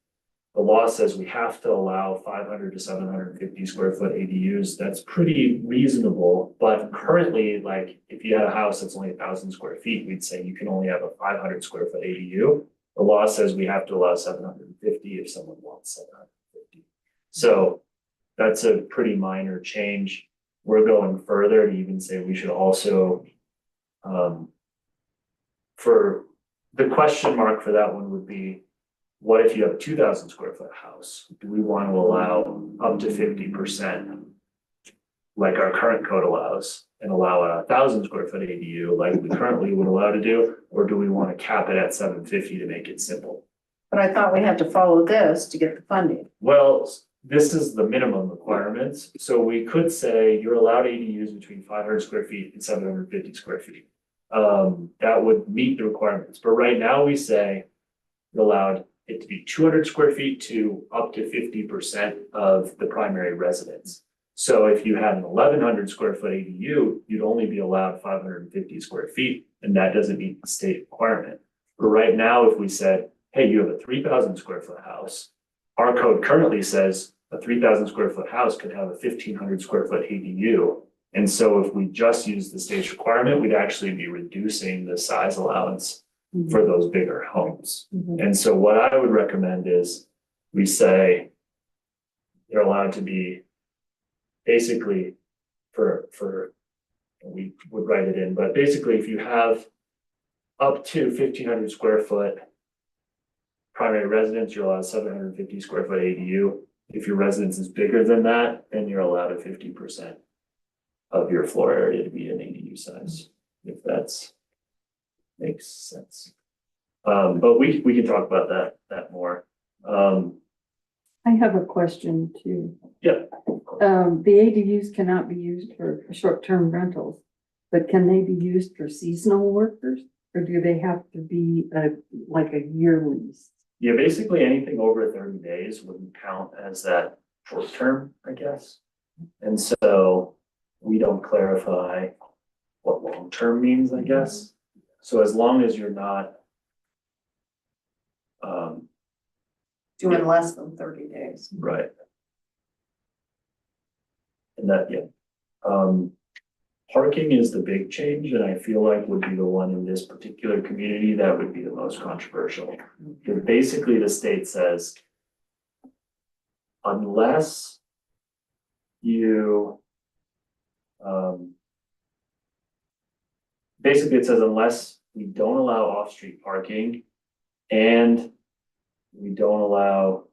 the law says we have to allow 500 to 750 square foot ADUs. That's pretty reasonable, but currently, like if you had a house that's only 1,000 square feet, we'd say you can only have a 500 square foot ADU. The law says we have to allow 750 if someone wants 750. So that's a pretty minor change. We're going further to even say we should also, for the question mark for that one would be, what if you have a 2,000 square foot house? Do we want to allow up to 50% like our current code allows and allow a 1,000 square foot ADU like we currently would allow to do? Or do we want to cap it at 750 to make it simple? But I thought we had to follow this to get the funding. Well, this is the minimum requirements. So we could say you're allowed ADUs between 500 square feet and 750 square feet. That would meet the requirements. But right now we say you're allowed it to be 200 square feet to up to 50% of the primary residence. So if you had an 1,100 square foot ADU, you'd only be allowed 550 square feet, and that doesn't meet the state requirement. But right now, if we said, hey, you have a 3,000 square foot house, our code currently says a 3,000 square foot house could have a 1,500 square foot ADU. And so if we just use the state's requirement, we'd actually be reducing the size allowance for those bigger homes. And so what I would recommend is we say they're allowed to be basically we would write it in, but basically if you have up to 1,500 square foot primary residence, you're allowed 750 square foot ADU. If your residence is bigger than that, then you're allowed a 50% of your floor area to be an ADU size, if that's makes sense. But we can talk about that more. I have a question too. Yeah. The ADUs cannot be used for short-term rentals, but can they be used for seasonal workers? Or do they have to be like a year lease? Yeah, basically anything over 30 days wouldn't count as that short term, I guess. And so we don't clarify what long term means, I guess. So as long as you're not Doing less than 30 days. right. And that, yeah. parking is the big change, and I feel like would be the one in this particular community that would be the most controversial. Because basically the state says, unless you, basically it says unless we don't allow off-street parking and we don't allow.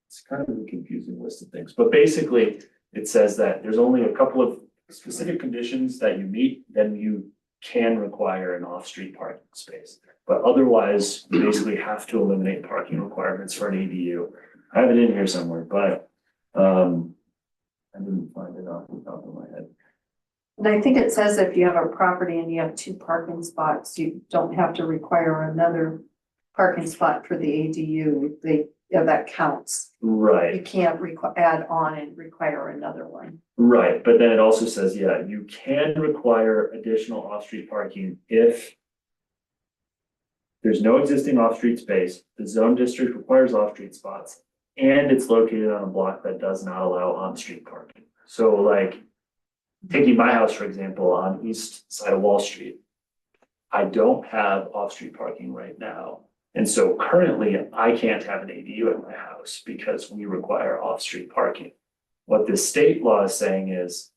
It's kind of a confusing list of things, but basically it says that there's only a couple of specific conditions that you meet, then you can require an off-street parking space. But otherwise, you basically have to eliminate parking requirements for an ADU. I have it in here somewhere, but I didn't find it off the top of my head. And I think it says if you have a property and you have 2 parking spots, you don't have to require another parking spot for the ADU. That counts. You Right, can't add on and require another one. right, but then it also says, yeah, you can require additional off-street parking if there's no existing off-street space, the zone district requires off-street spots, and it's located on a block that does not allow on-street parking. So like, taking my house, for example, on east side of Wall Street, I don't have off-street parking right now. And so currently, I can't have an ADU at my house because we require off-street parking. What the state law is saying is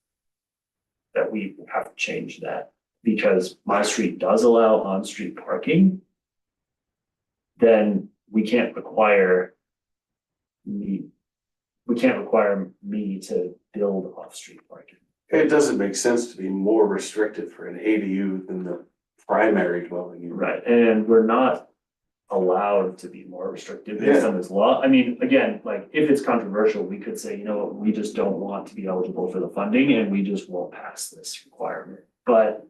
that we have to change that because my street does allow on-street parking. Then we can't require me to build off-street parking. It doesn't make sense to be more restrictive for an ADU than the primary dwelling unit. Right, and we're not allowed to be more restrictive based on this law. I mean, again, like, if it's controversial, we could say, you know what, we just don't want to be eligible for the funding and we just won't pass this requirement. But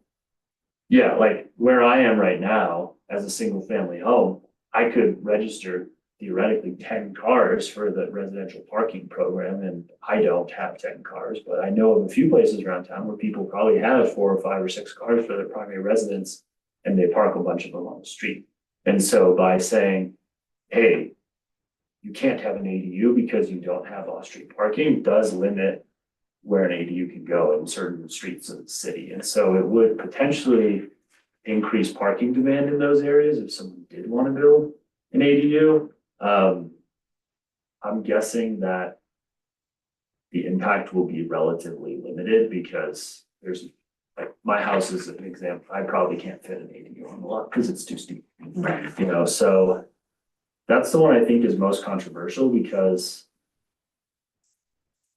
yeah, like where I am right now, as a single family home, I could register theoretically 10 cars for the residential parking program, and I don't have 10 cars, but I know of a few places around town where people probably have 4 or 5 or 6 cars for their primary residence, and they park a bunch of them on the street. And so by saying, hey, you can't have an ADU because you don't have off-street parking does limit where an ADU can go in certain streets of the city. And so it would potentially increase parking demand in those areas if someone did want to build an ADU. I'm guessing that the impact will be relatively limited because there's, like, my house is an example, I probably can't fit an ADU on the lot because it's too steep. You know, so that's the one I think is most controversial because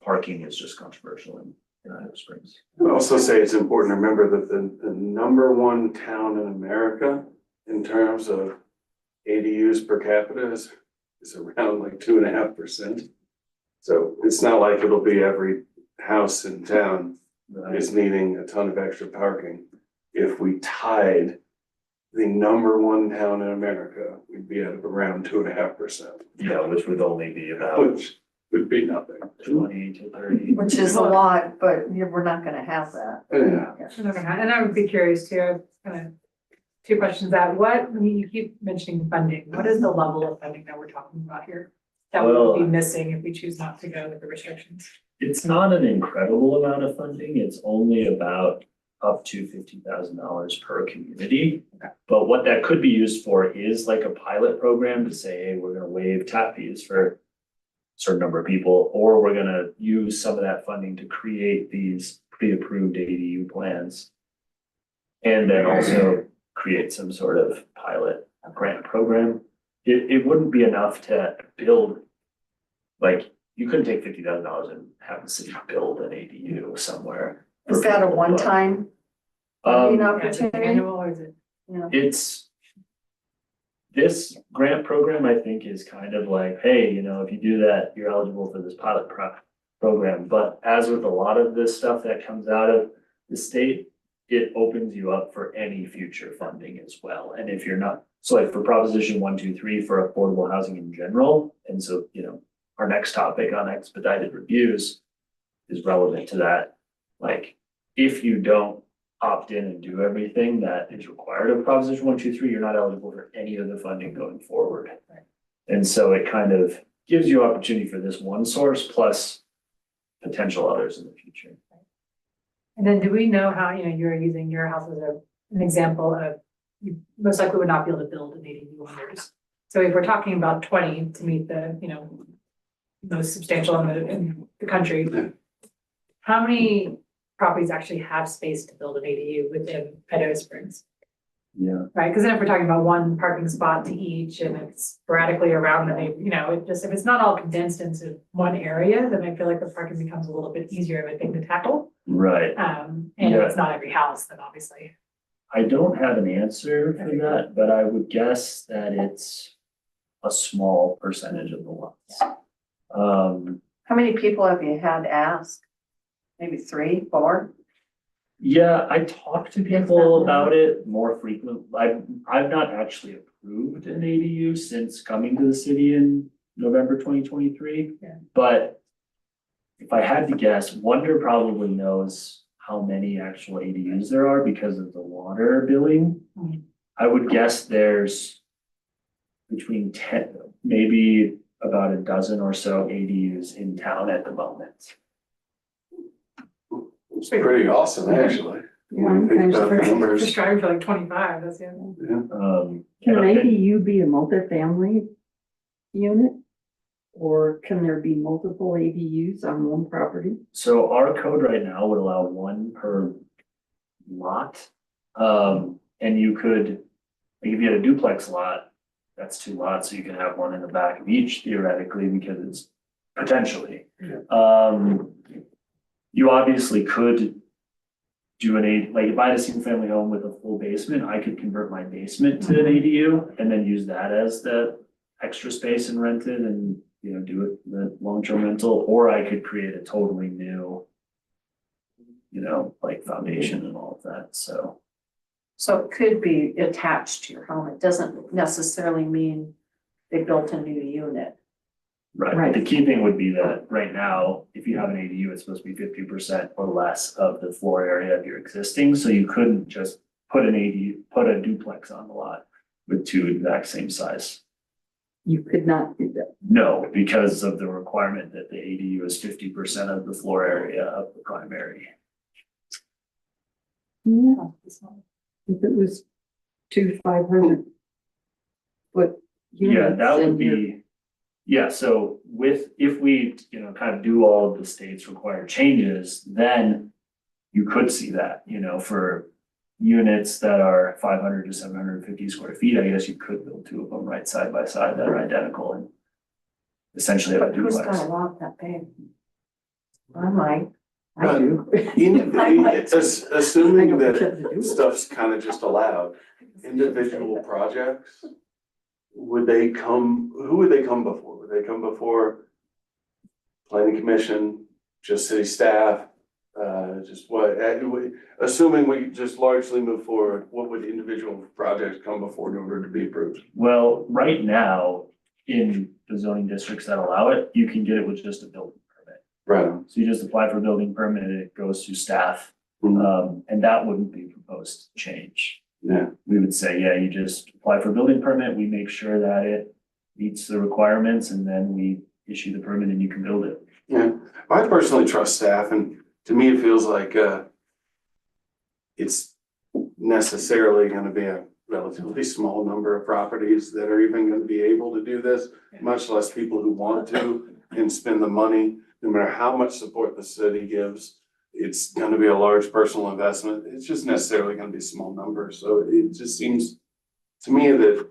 parking is just controversial in Idaho Springs. I would also say it's important to remember that the number 1 town in America in terms of ADUs per capita is around like 2.5%. So it's not like it'll be every house in town is needing a ton of extra parking. If we tied the number 1 town in America, we'd be at around 2.5%. Yeah, which would only be about Which would be nothing. 20 to 30. Which is a lot, but we're not gonna have that. Yeah. And I would be curious too, kind of 2 questions that, what, when you keep mentioning funding, what is the level of funding that we're talking about here? That will be missing if we choose not to go with the restrictions? It's not an incredible amount of funding. It's only about up to $50,000 per community. Okay. But what that could be used for is like a pilot program to say, hey, we're gonna waive tap fees for a certain number of people, or we're gonna use some of that funding to create these pre-approved ADU plans. And then also create some sort of pilot grant program. It wouldn't be enough to build, like, you couldn't take $50,000 and have the city build an ADU somewhere. Is that a one-time funding Um, Yeah, is it opportunity? annual or is it? Yeah. it's. This grant program, I think, is kind of like, hey, you know, if you do that, you're eligible for this pilot program. But as with a lot of this stuff that comes out of the state, it opens you up for any future funding as well. And if you're not, so like for Proposition 123 for affordable housing in general, and so, you know, our next topic on expedited reviews is relevant to that. Like, if you don't opt in and do everything that is required of Proposition 123, you're not eligible for any of the funding going forward. And so it kind of gives you opportunity for this one source, plus potential others in the future. And then do we know how, you're using your house as an example of, you most likely would not be able to build an ADU on yours. So if we're talking about 20 to meet the, most substantial in the country, how many properties actually have space to build an ADU within Idaho Springs? Yeah. Right, because then if we're talking about one parking spot to each and it's sporadically around the neighborhood, if it's not all condensed into one area, then I feel like the parking becomes a little bit easier of a thing to tackle. Right. And if Yeah. it's not every house, then obviously. I don't have an answer for that, but I would guess that it's a small percentage of the lots. How many people have you had ask? Maybe 3, 4? Yeah, I talk to people about it more frequently. I've not actually approved an ADU since coming to the city in November 2023. Yeah. But if I had to guess, Wonder probably knows how many actual ADUs there are because of the water billing. Mhm. I would guess there's between 10, maybe about a dozen or so ADUs in town at the moment. It's pretty awesome, actually. Yeah, When you think I'm about the kind of numbers. Just driving for like 25, that's yeah. Can an and- ADU be a multifamily unit? Or can there be multiple ADUs on one property? So our code right now would allow 1 per lot. And you could, like if you had a duplex lot, that's 2 lots, so you can have 1 in the back of each theoretically, because it's potentially. You obviously could do like if I had a single family home with a full basement, I could convert my basement to an ADU and then use that as the extra space and rent it and, do it the long-term rental, or I could create a totally new, like foundation and all of that, so. So it could be attached to your home. It doesn't necessarily mean they built a new unit. Right, Right. the key thing would be that right now, if you have an ADU, it's supposed to be 50% or less of the floor area of your existing, so you couldn't just put a duplex on the lot with 2 exact same size. You could not do that. No, because of the requirement that the ADU is 50% of the floor area of the primary. Yeah, if it was 2 500 foot Yeah, units. that would and you're- be, yeah, so if we, kind of do all of the state's required changes, then you could see that, for units that are 500 to 750 square feet, I guess you could build 2 of them right side by side that are identical and essentially have a But who's got duplex. a lot that big? I might. I do. Assuming I don't that pretend to do it. stuff's kind of just allowed, individual projects, who would they come before? Would they come before planning commission, just city staff? Just what, assuming we just largely move forward, what would individual projects come before in order to be approved? Well, right now, in the zoning districts that allow it, you can get it with just a building permit. Right. So you just apply for a building permit, and it goes to staff, Mhm. and that wouldn't be proposed to change. Yeah, We would say, yeah, you just apply for a building permit, we make sure that it meets the requirements, and then we issue the permit and you can build it. yeah. I personally trust staff, and to me, it feels like, it's necessarily gonna be a relatively small number of properties that are even gonna be able to do this, much less people who want to and spend the money, no matter how much support the city gives. It's gonna be a large personal investment. It's just necessarily gonna be a small number. So it just seems to me that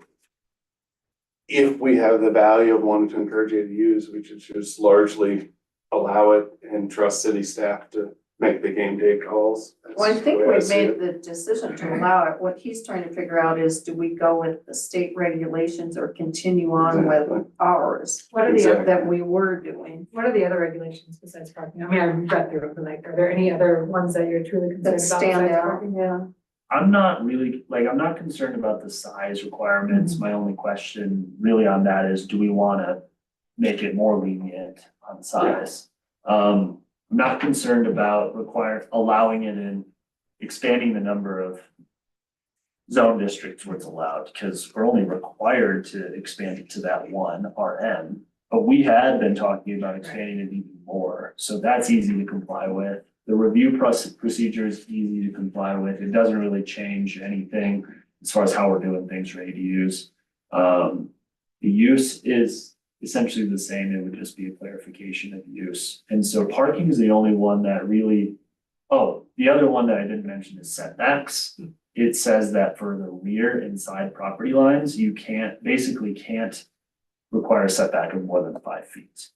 if we have the value of wanting to encourage ADUs, we should just largely allow it and trust city staff to make the game day calls. Well, I That's think the way we see made it. the decision to allow it. What he's trying to figure out is, do we go with the state regulations or continue on Exactly. with ours What are the, Exactly. that we were doing? what are the other regulations besides parking? I mean, I've read through it, but like, are there any other ones that you're truly concerned That about stand besides out, parking? yeah. I'm not concerned about the size requirements. My only question really on that is, do we wanna make it more lenient on size? I'm not concerned about allowing it in, expanding the number of zone districts where it's allowed, because we're only required to expand it to that 1 RM. But we had been talking about expanding it even more. So that's easy to comply with. The review procedure is easy to comply with. It doesn't really change anything as far as how we're doing things for ADUs. The use is essentially the same. It would just be a clarification of use. And so parking is the only one that really, oh, the other one that I didn't mention is setbacks. It says that for the rear and side property lines, you basically can't require a setback of more than 5 feet.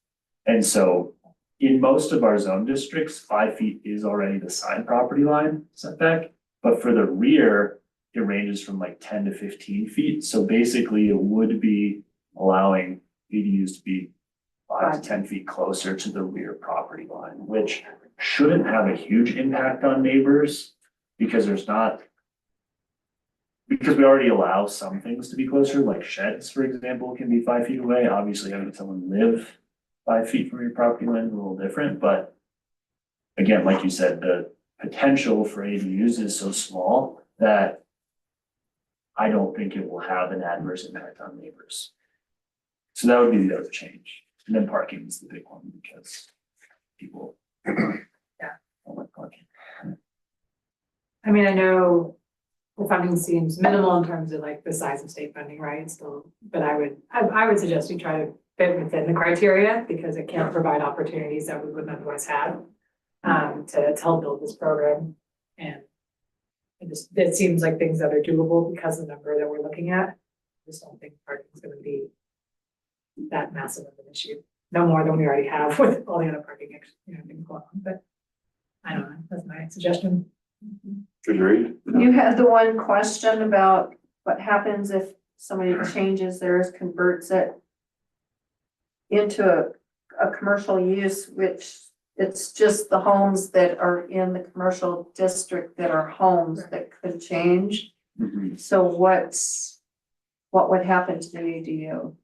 And so in most of our zone districts, 5 feet is already the side property line setback. But for the rear, it ranges from like 10 to 15 feet. So basically it would be allowing ADUs to be 5 to 10 feet closer to the rear property line, which shouldn't have a huge impact on neighbors because because we already allow some things to be closer, like sheds, for example, can be 5 feet away. Obviously, having someone live 5 feet from your property line is a little different, but again, like you said, the potential for ADUs is so small that I don't think it will have an adverse impact on neighbors. So that would be the other change. And then parking is the big one because people don't like parking. I mean, I know the funding seems minimal in terms of like the size of state funding, right? Still, but I would suggest we try to fit within the criteria because it can provide opportunities that we wouldn't otherwise have to help build this program. And it seems like things that are doable because of the number that we're looking at. I just don't think parking is going to be that massive of an issue. No more than we already have with all the other parking, things going on. But I don't know. That's my suggestion. Agreed. You had the one question about what happens if somebody changes theirs, converts it into a commercial use, which it's just the homes that are in the commercial district that are homes that could change. So what would happen to the ADU?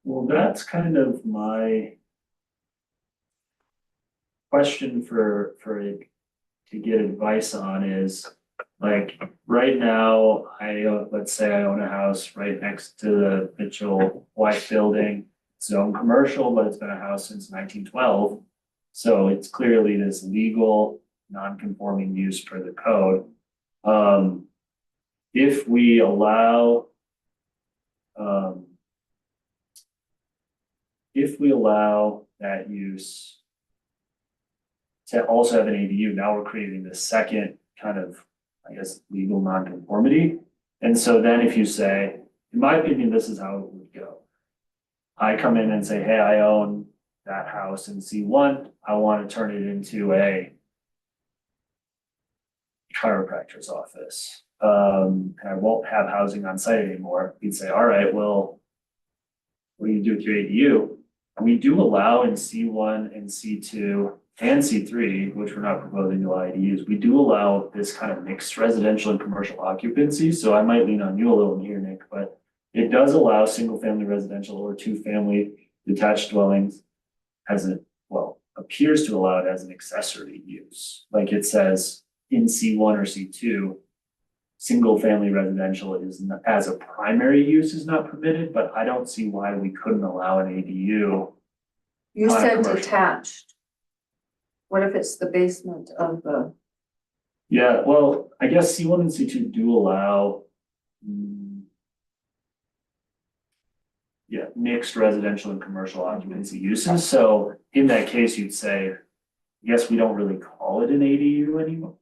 Well, that's kind of my question to get advice on is like right now, let's say I own a house right next to the Mitchell White building. It's zone commercial, but it's been a house since 1912. So it's clearly this legal non-conforming use per the code. If we allow that use to also have an ADU, now we're creating the second kind of, I guess, legal nonconformity. And so then if you say, in my opinion, this is how it would go. I come in and say, hey, I own that house in C1. I want to turn it into a chiropractor's office. And I won't have housing on site anymore. You'd say, all right, well, what do you do with your ADU? We do allow in C1 and C2 and C3, which we're not proposing to allow ADUs, we do allow this kind of mixed residential and commercial occupancy. So I might lean on you a little here, Nick, but it does allow single family residential or 2-family detached dwellings as appears to allow it as an accessory use. Like it says in C1 or C2, single family residential is as a primary use is not permitted, but I don't see why we couldn't allow an ADU. You on a said commercial. detached. What if it's the basement of the? Yeah, well, I guess C1 and C2 do allow mixed residential and commercial occupancy uses. So in that case, you'd say, yes, we don't really call it an ADU anymore.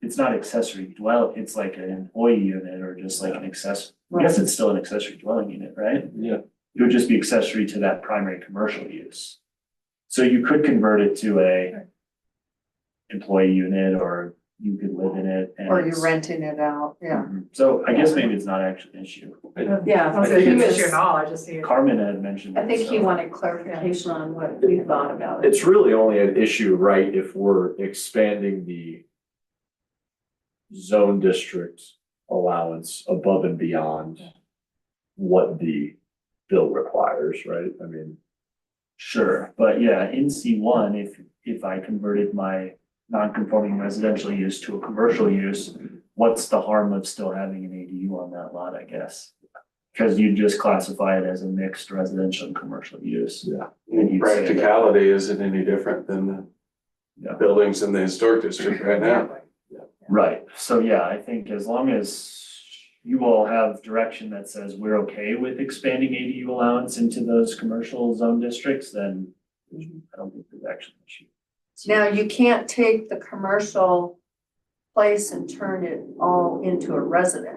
It's not accessory dwell, it's like an employee unit or just like an accessory. I guess it's still an accessory dwelling unit, right? Yeah. It would just be accessory to that primary commercial use. So you could convert it to a employee unit, or you could live in it. And Or you're renting it out, yeah. So I guess maybe it's not actually an issue. Yeah, I but he it's was, your knowledge, just see it. Carmen had mentioned. I think it, he so- wanted clarification on what we thought about it. It's really only an issue, right, if we're expanding the zone district allowance above and beyond what the bill requires, right? I mean, Sure, but yeah, in C1, if I converted my non-conforming residential use to a commercial use, what's the harm of still having an ADU on that lot, I guess? Cause you just classify it as a mixed residential and commercial use. Yeah. And you'd say that- Practicality isn't any different than the Yeah. buildings in the historic district right now. Right, so yeah, I think as long as you all have direction that says we're okay with expanding ADU allowance into those commercial zone districts, then I don't think there's actually an issue. Now, you can't take the commercial place and turn it all into a resident,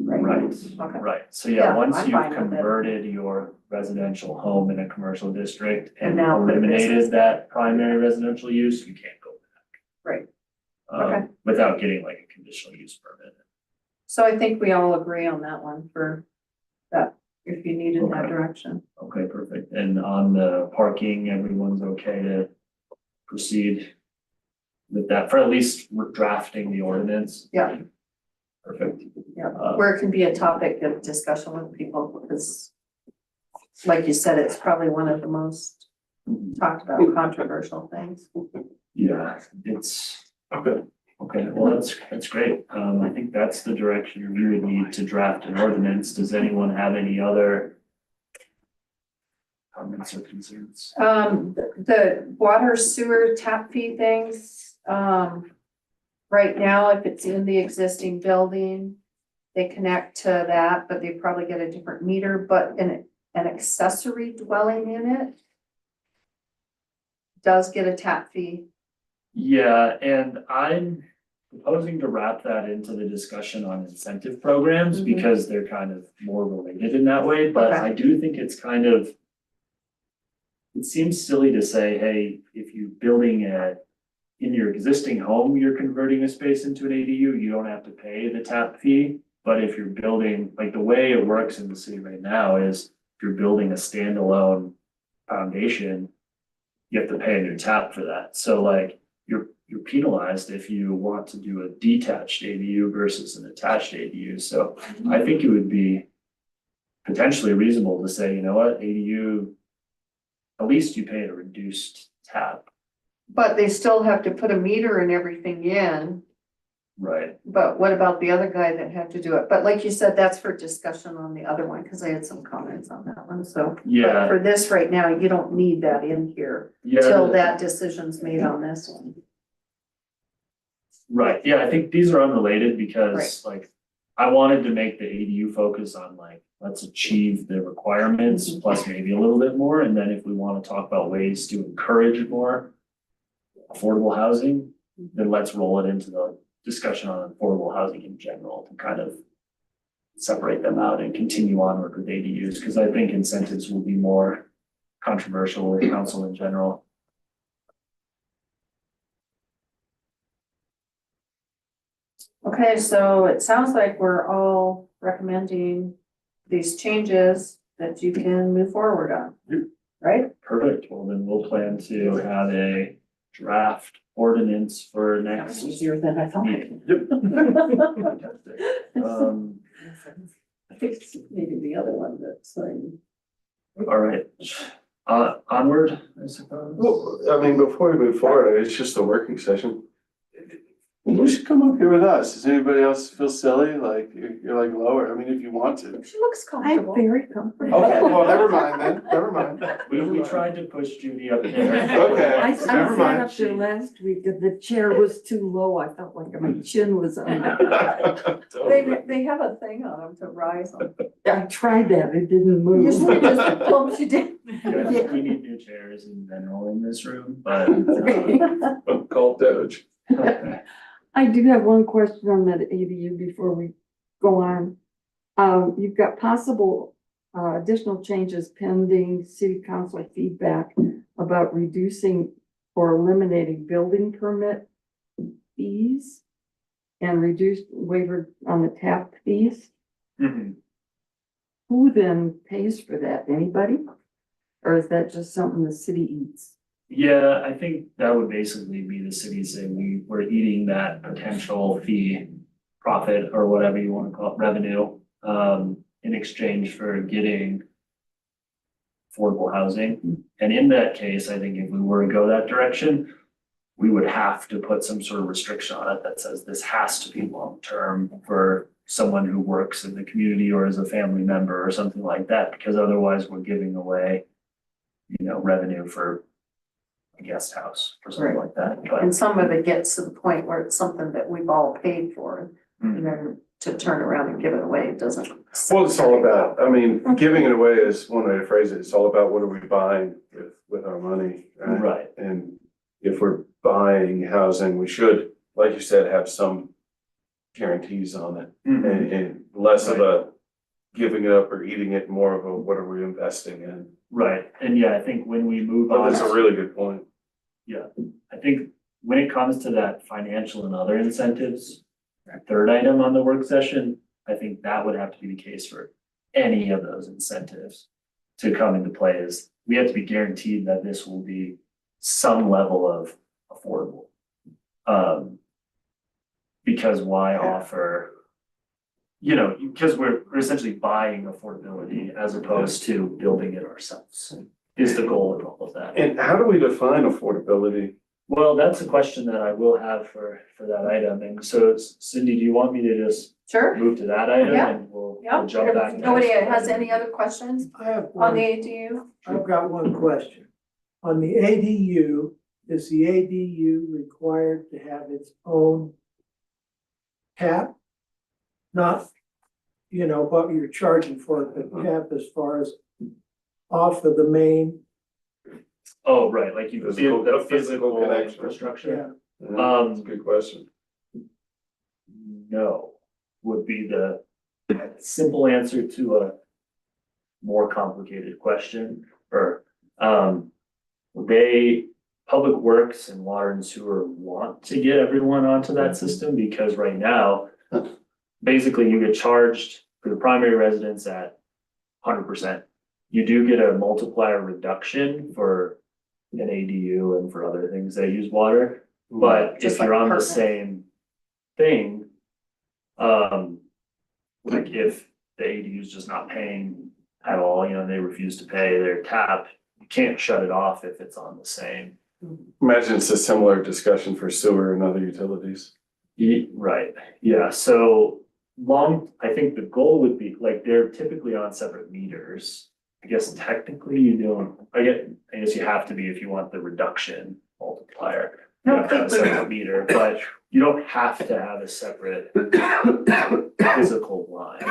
right? Right, Okay. right, so Yeah, yeah, once I'm you've fine with it. converted your residential home in a commercial district And and now put a business. eliminated that primary residential use, you can't go back. Right. Okay. Without getting like a conditional use permit. So I think we all agree on that one for that, if you needed that Okay. direction. Okay, perfect. And on the parking, everyone's okay to proceed with that for at least drafting the ordinance? Yeah. Perfect. Yeah, Uh, where it can be a topic of discussion with people, because like you said, it's probably one of the most talked about controversial things. Yeah, it's, okay, well, that's great. I think that's the direction you would need to draft an ordinance. Does anyone have any other comments or concerns? The water sewer tap fee things, right now, if it's in the existing building, they connect to that, but they probably get a different meter, but an accessory dwelling unit does get a tap fee. Yeah, and I'm proposing to wrap that into the discussion on incentive programs Mhm. because they're kind of more related in that way, but Okay. I do think it's kind of. It seems silly to say, hey, if you're building in your existing home, you're converting a space into an ADU, you don't have to pay the tap fee. But if you're building, like the way it works in the city right now is if you're building a standalone foundation, you have to pay a new tap for that. So like you're penalized if you want to do a detached ADU versus an attached ADU. So I think it would be potentially reasonable to say, you know what, ADU, at least you pay a reduced tap, But they still have to put a meter and everything in. right? But what about the other guy that had to do it? But like you said, that's for discussion on the other one, because I had some comments on that one, so. But Yeah, for this right now, you don't need that in here till yeah, that decision's made on this one. right. Yeah, I think these are unrelated because like I wanted to make the ADU focus on like, let's achieve the requirements Mhm. plus maybe a little bit more. And then if we want to talk about ways to encourage more affordable housing, then let's roll it into the discussion on affordable housing in general to kind of separate them out and continue onward with ADUs, because I think incentives will be more controversial with council in general. Okay, so it sounds like we're all recommending these changes that you can move forward on, right? Perfect. Well, then we'll plan to have a draft ordinance for That was next. easier than I thought. Fantastic. I think it's maybe the other one that's like. All right, onward, I suppose. Well, I mean, before we move forward, it's just a working session. You should come up here with us. Does anybody else feel silly? Like you're like lower? I mean, if you want to. She looks I'm comfortable. very comfortable. Okay, well, never mind then. Never mind. We tried to push Judy up there. Okay. I Never sat mind. up there last week and the chair was too low. I felt like my chin was on. They have a thing on them to rise on. I tried that. It didn't move. Usually just bumps you down. Yeah, I think we need new chairs in general in this room, but. Call Doge. I do have one question on that ADU before we go on. You've got possible additional changes pending city council feedback about reducing or eliminating building permit fees and reduced waiver on the tap fees. Mhm. Who then pays for that? Anybody? Or is that just something the city eats? Yeah, I think that would basically be the city saying we're eating that potential fee, profit, or whatever you want to call it, revenue, in exchange for getting affordable housing. And in that case, I think if we were to go that direction, we would have to put some sort of restriction on it that says this has to be long-term for someone who works in the community or as a family member or something like that, because otherwise we're giving away, revenue for a guest house or something like that, but. And some of it gets to the point where it's something that we've all paid for, and then to turn around and give it away, it doesn't. Well, it's all about, I mean, giving it away is one way to phrase it. It's all about what are we buying with our money, right? Right, And if we're buying housing, we should, like you said, have some guarantees on it. And less of a giving it up or eating it, more of a what are we investing in? right, and yeah, I think when we move Oh, on. that's a really good point. I think when it comes to that financial and other incentives, our third item on the work session, I think that would have to be the case for any of those incentives to come into play is we have to be guaranteed that this will be some level of affordable. Because why offer, because we're essentially buying affordability as opposed to building it ourselves is the goal of all of that. And how do we define affordability? Well, that's a question that I will have for that item. And so Cindy, do you want me to just Sure. move to that item Yeah. and we'll Yeah, jump back? if nobody next? has any other questions I have on the one, ADU? I've got one question. On the ADU, is the ADU required to have its own tap? Not, what you're charging for it, but tap as far as off of the main, Oh, right, like you Physical- the a physical physical connection. infrastructure? That's a good question. No, would be the simple answer to a more complicated question, or, Public Works and Water and Sewer want to get everyone onto that system, because right now, basically you get charged for the primary residence at 100%. You do get a multiplier reduction for an ADU and for other things that use water, but Just if you're like on the apartment. same thing, like if the ADU is just not paying at all, they refuse to pay their tap, you can't shut it off if it's on the same. Imagine it's a similar discussion for sewer and other utilities. Right, yeah, so I think the goal would be, like, they're typically on separate meters. I guess technically you don't, I guess you have to be if you want the reduction multiplier. You have to have a separate meter, but you don't have to have a separate physical line.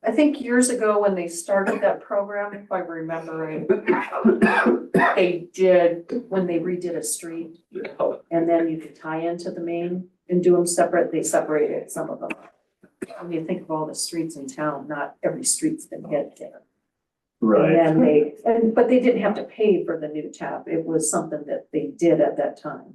I think years ago when they started that program, if I remember right, they did, when they redid a street, and then you could tie into the main and do them separate, they separated some of them. When you think of all the streets in town, not every street's been hit there. Right, And then but they didn't have to pay for the new tap. It was something that they did at that time.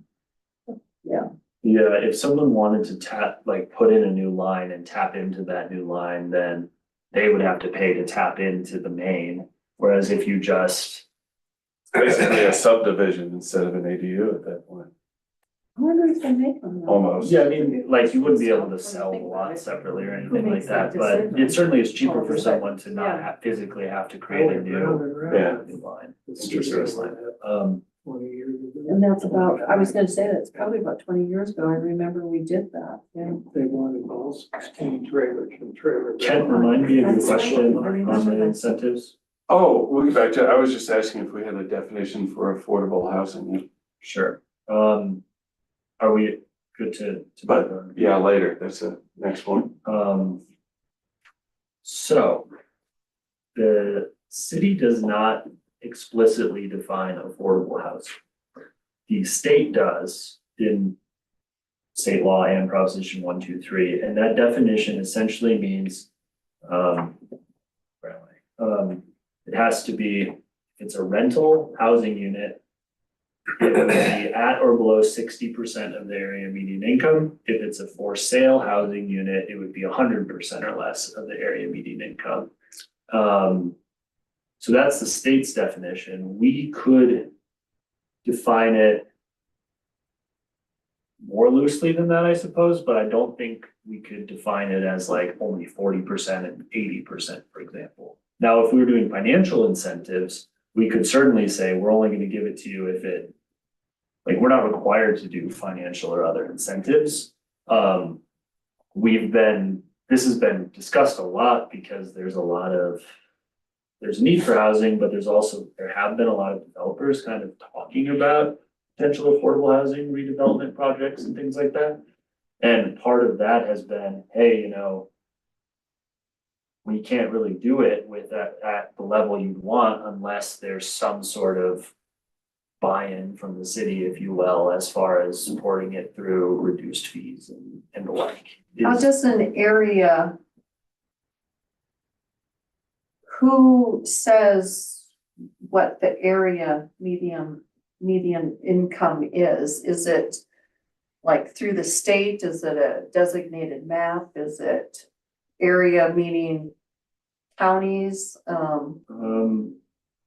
Yeah. yeah, if someone wanted to put in a new line and tap into that new line, then they would have to pay to tap into the main, whereas if you just. Basically a subdivision instead of an ADU at that point, I wonder if they make them. now. almost. Yeah, I mean, like, you wouldn't be able to sell the lot separately or anything like makes that that, but decision? it certainly is cheaper Oh, for is it? someone to not Yeah. physically have to create a new line. It's New service line. 20 years ago. And that's about, I was gonna say, that's probably about 20 years ago. I remember we did that, yeah. They wanted all 16 trailers and trailers. Kent, remind me of your That's question right. on the incentives? Oh, we'll get back to, I was just asking if we had a definition for affordable housing, Sure. Are we good to? but move on? yeah, later, that's the next one. So the city does not explicitly define affordable housing. The state does in state law and Proposition 123, and that definition essentially means, it has to be, it's a rental housing unit. It would be at or below 60% of the area median income. If it's a for sale housing unit, it would be 100% or less of the area median income. So that's the state's definition. We could define it more loosely than that, I suppose, but I don't think we could define it as like only 40% and 80%, for example. Now, if we were doing financial incentives, we could certainly say, we're only gonna give it to you if it, like, we're not required to do financial or other incentives. We've been this has been discussed a lot because there's a need for housing, but there have been a lot of developers kind of talking about potential affordable housing redevelopment projects and things like that. And part of that has been, hey, we can't really do it at the level you'd want unless there's some sort of buy-in from the city, if you will, as far as supporting it through reduced fees and the like. How does an area? Who says what the area median income is? Is it like through the state? Is it a designated map? Is it area meaning counties?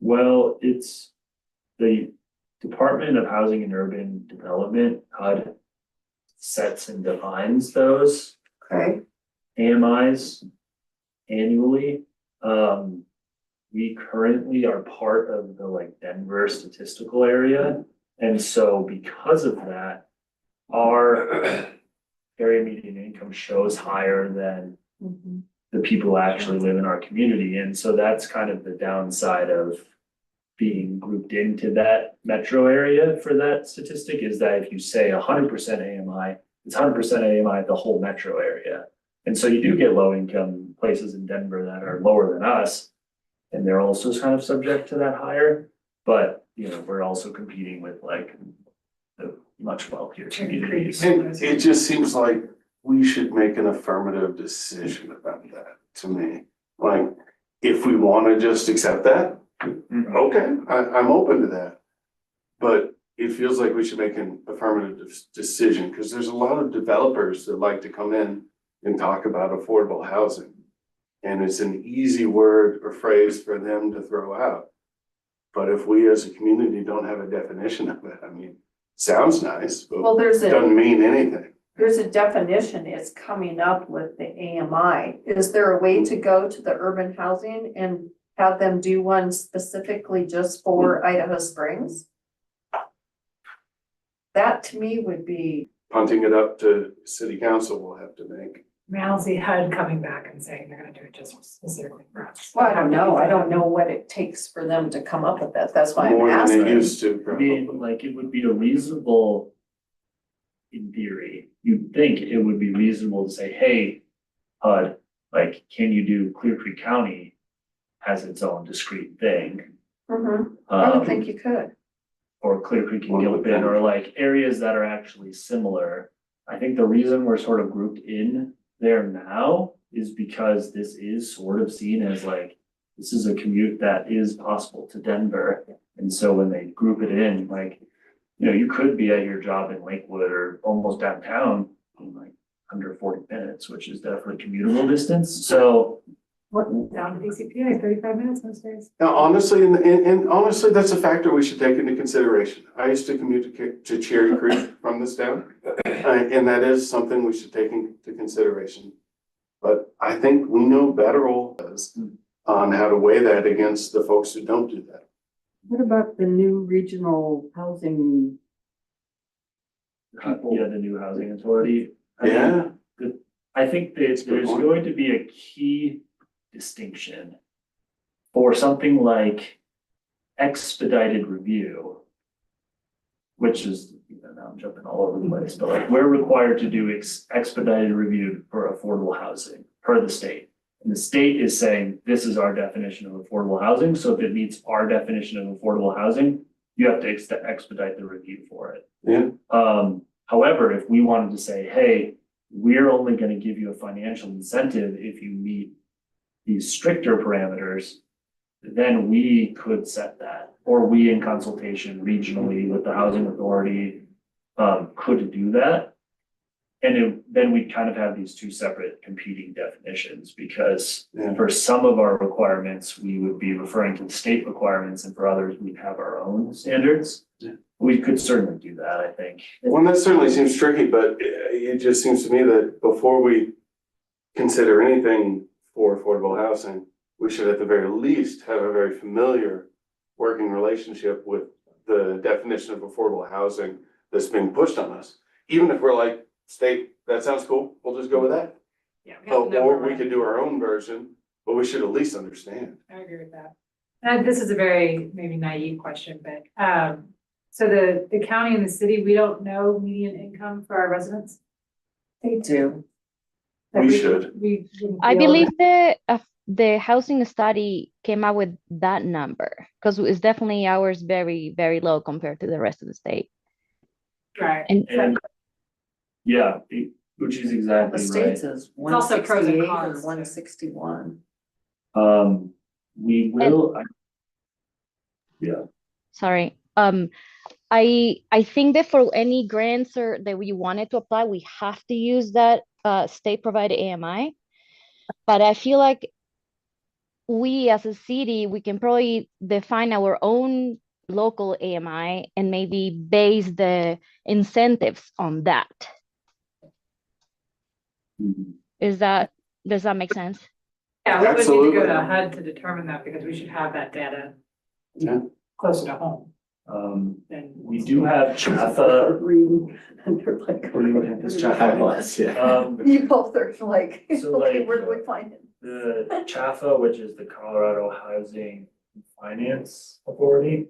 Well, it's the Department of Housing and Urban Development, HUD, sets and defines those Okay, AMIs annually. We currently are part of the Denver statistical area. And so because of that, our area median income shows higher than mhm. the people who actually live in our community. And so that's kind of the downside of being grouped into that metro area for that statistic, is that if you say 100% AMI, it's 100% AMI the whole metro area. And so you do get low income places in Denver that are lower than us, and they're also kind of subject to that higher. But, we're also competing with the much wealthier communities. And it just seems like we should make an affirmative decision about that, to me. Like, if we wanna just accept that, okay, I'm open to that. But it feels like we should make an affirmative decision, because there's a lot of developers that like to come in and talk about affordable housing. And it's an easy word or phrase for them to throw out. But if we as a community don't have a definition of it, sounds nice, but Well, doesn't mean anything. there's a definition, it's coming up with the AMI. Is there a way to go to the urban housing and have them do one specifically just for Idaho Springs? That to me would be, Punting it up to city council will have to make. I don't see HUD coming back and saying they're gonna do it just specifically for us. well, I don't know. I don't know what it takes for them to come up with that. That's why I'm More than asking. they used to, I mean, probably. it would be a reasonable, in theory, you'd think it would be reasonable to say, hey, HUD, can you do Clear Creek County has its own discrete thing? Mhm. I would think you could. Or Clear Creek and One would Gilpin, or think. areas that are actually similar. I think the reason we're sort of grouped in there now is because this is sort of seen as this is a commute that is possible to Denver. And so when they group it in, you could be at your job in Lakewood or almost downtown in under 40 minutes, which is definitely commutable distance. So Down to DCPA, 35 minutes most days. Now, honestly, and honestly, that's a factor we should take into consideration. I used to commute to Cherry Creek from this town, and that is something we should take into consideration. But I think we know better on how to weigh that against the folks who don't do that. What about the new regional housing? yeah, the new housing authority. I mean, Yeah, I think that That's a good there's point. going to be a key distinction for something like expedited review, which is, now I'm jumping all over the place, but we're required to do expedited review for affordable housing per the state. And the state is saying, this is our definition of affordable housing, so if it meets our definition of affordable housing, you have to expedite the review for it. yeah. However, if we wanted to say, hey, we're only gonna give you a financial incentive if you meet these stricter parameters, then we could set that, or we in consultation regionally with the housing authority could do that. And then we kind of have these two separate competing definitions, because Yeah. for some of our requirements, we would be referring to the state requirements, and for others, we'd have our own standards. Yeah. We could certainly do that, I think. Well, that certainly seems tricky, but it just seems to me that before we consider anything for affordable housing, we should at the very least have a very familiar working relationship with the definition of affordable housing that's being pushed on us. Even if we're like, state, that sounds cool, we'll just go with that. Yeah. we have to know Or where we could do our own version, but we should at least understand. I agree with that. And this is a very maybe naive question, but, so the county and the city, we don't know median income for our residents? They do. We should. We wouldn't I feel believe that- the housing study came out with that number because it's definitely ours very, very low compared to the rest of the state. Right. And yeah, which is The exactly right. states is one also pros and sixty-eight cons, and too. 161. We will, yeah, Sorry. I think that for any grants or that we wanted to apply, we have to use that state provided AMI. But I feel like we as a city, we can probably define our own local AMI and maybe base the incentives on that. Does that make sense? Yeah, we would need to Absolutely. go to HUD to determine that because we should have that data Yeah. closer to home. and we do have Jaffa. Reading, and they're like. What are you looking at? This I was, yeah. You both are like, So, okay, like, where do we find it? The CHAFA, which is the Colorado Housing Finance Authority,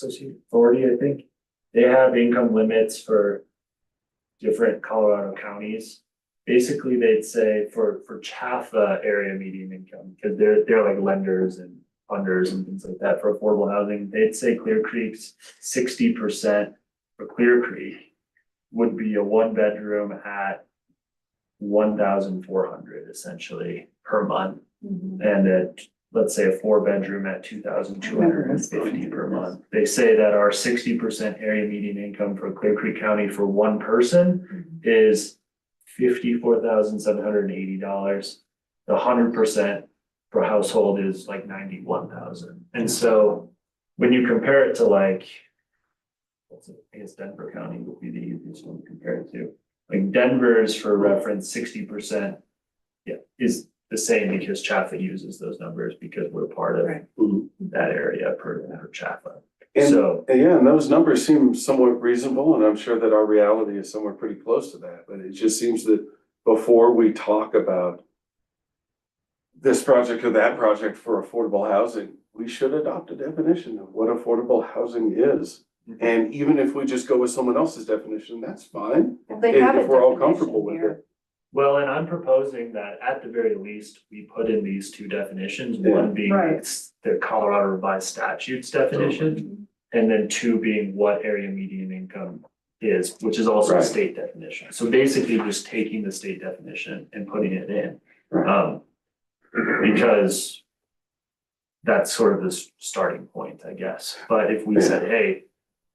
I think. They have income limits for different Colorado counties. Basically, they'd say for CHAFA area median income, because they're like lenders and funders and things like that for affordable housing, they'd say Clear Creek's 60% for Clear Creek would be a 1-bedroom at 1,400 essentially per month. And let's say a 4-bedroom at 2,250 per month. They say that our 60% area median income for Clear Creek County for one person is $54,780. The 100% per household is like 91,000. And so when you compare it to like, I guess Denver County would be the easiest one to compare it to. Like Denver's for reference, 60%, is the same because Chaffa uses those numbers because we're part of that area per Chaffa. So, And those numbers seem somewhat reasonable, and I'm sure that our reality is somewhere pretty close to that, but it just seems that before we talk about this project or that project for affordable housing, we should adopt a definition of what affordable housing is. And even if we just go with someone else's definition, that's fine. They have a If we're all definition comfortable with here. it. well, and I'm proposing that at the very least, we put in these two definitions, Yeah. one being Right. the Colorado Revised Statutes definition, and then two being what area median income is, which is also a Right. state definition. So basically just taking the state definition and putting it in. Right. Because that's sort of the starting point, I guess. But if we said, hey,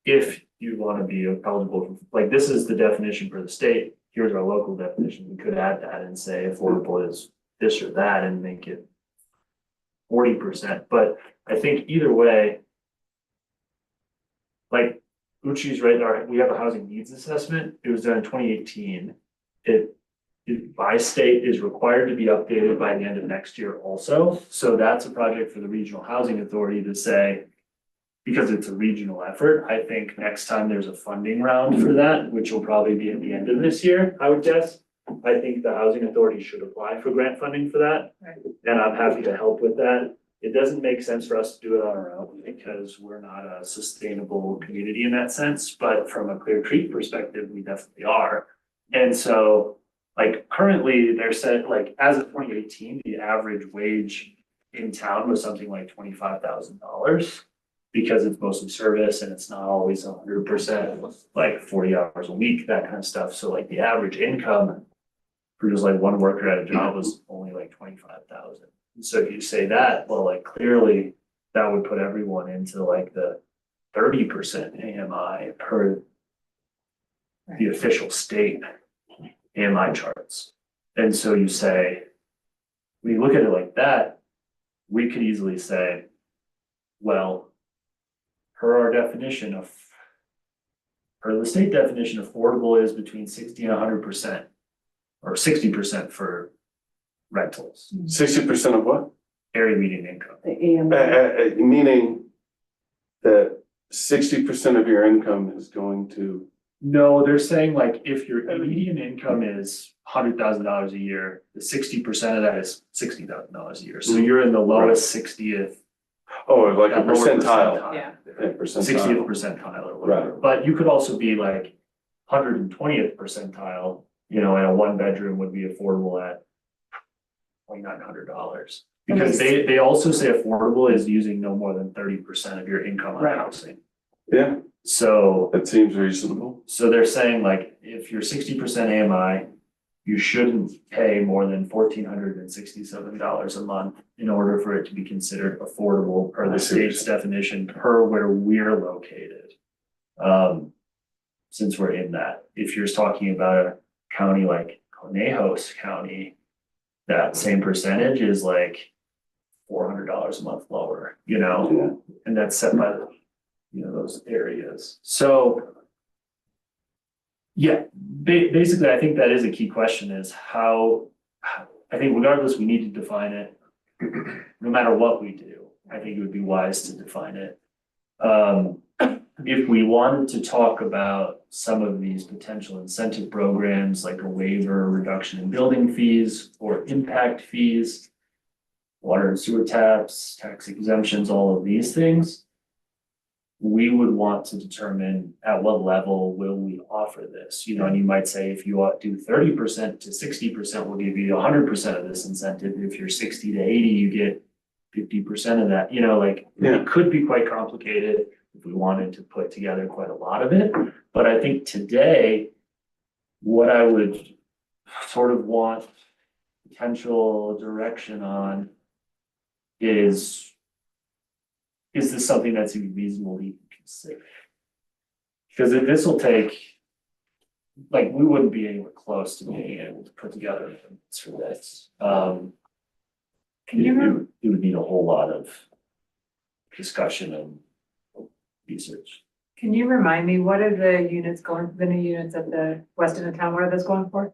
if you want to be eligible, like this is the definition for the state, here's our local definition, we could add that and say affordable is this or that and make it 40%. But I think either way, like Uchi's right there, we have a housing needs assessment. It was done in 2018. It by state is required to be updated by the end of next year also. So that's a project for the Regional Housing Authority to say, because it's a regional effort, I think next time there's a funding round for that, which will probably be at the end of this year, I would guess. I think the Housing Authority should apply for grant funding for that. Right. And I'm happy to help with that. It doesn't make sense for us to do it on our own because we're not a sustainable community in that sense, but from a Clear Creek perspective, we definitely are. And so, like currently, they're said, like as of 2018, the average wage in town was something like $25,000 because it's mostly service and it's not always 100%, like 40 hours a week, that kind of stuff. So like the average income for just like one worker at a job was only like 25,000. So if you say that, well, like clearly that would put everyone into like the 30% AMI per the official state AMI charts. And so you say, when you look at it like that, we could easily say, well, per our definition of, per the state definition, affordable is between 60 and 100%, or 60% for rentals, 60% of what? area median income. The AMI. Meaning that 60% of your income is going to, No, they're saying like if your median income is $100,000 a year, the 60% of that is $60,000 a year. So you're in the lowest 60th, Oh, like a that lower percentile. Yeah. Yeah, percentile. 60th percentile or whatever. But you could also be like 120th percentile, you know, and a one bedroom would be affordable at $2,900. Because they also say affordable is using no more than 30% of your income on Right. housing. Yeah, So, that seems reasonable. so they're saying like, if you're 60% AMI, you shouldn't pay more than $1,467 a month in order for it to be considered affordable per the state's definition per where we're located. Since we're in that, if you're talking about a county like Conejos County, that same percentage is like $400 a month lower, you know, Yeah. and that's set by the, you know, those areas. So yeah, basically, I think that is a key question is how, I think regardless, we need to define it. No matter what we do, I think it would be wise to define it. If we wanted to talk about some of these potential incentive programs, like a waiver, reduction in building fees or impact fees, water and sewer taps, tax exemptions, all of these things, we would want to determine at what level will we offer this, you know, and you might say if you do 30% to 60%, we'll give you 100% of this incentive. If you're 60 to 80, you get 50% of that, you know, like it could be quite complicated if we wanted to put together quite a lot of it. But I think today, what I would sort of want potential direction on is this something that's even reasonable to even consider? Because if this will take, like, we wouldn't be anywhere close to being able to put together limits for this. It would need a whole lot of discussion and research. Can you remind me, what are the units going, the new units at the west end of town, what are those going for?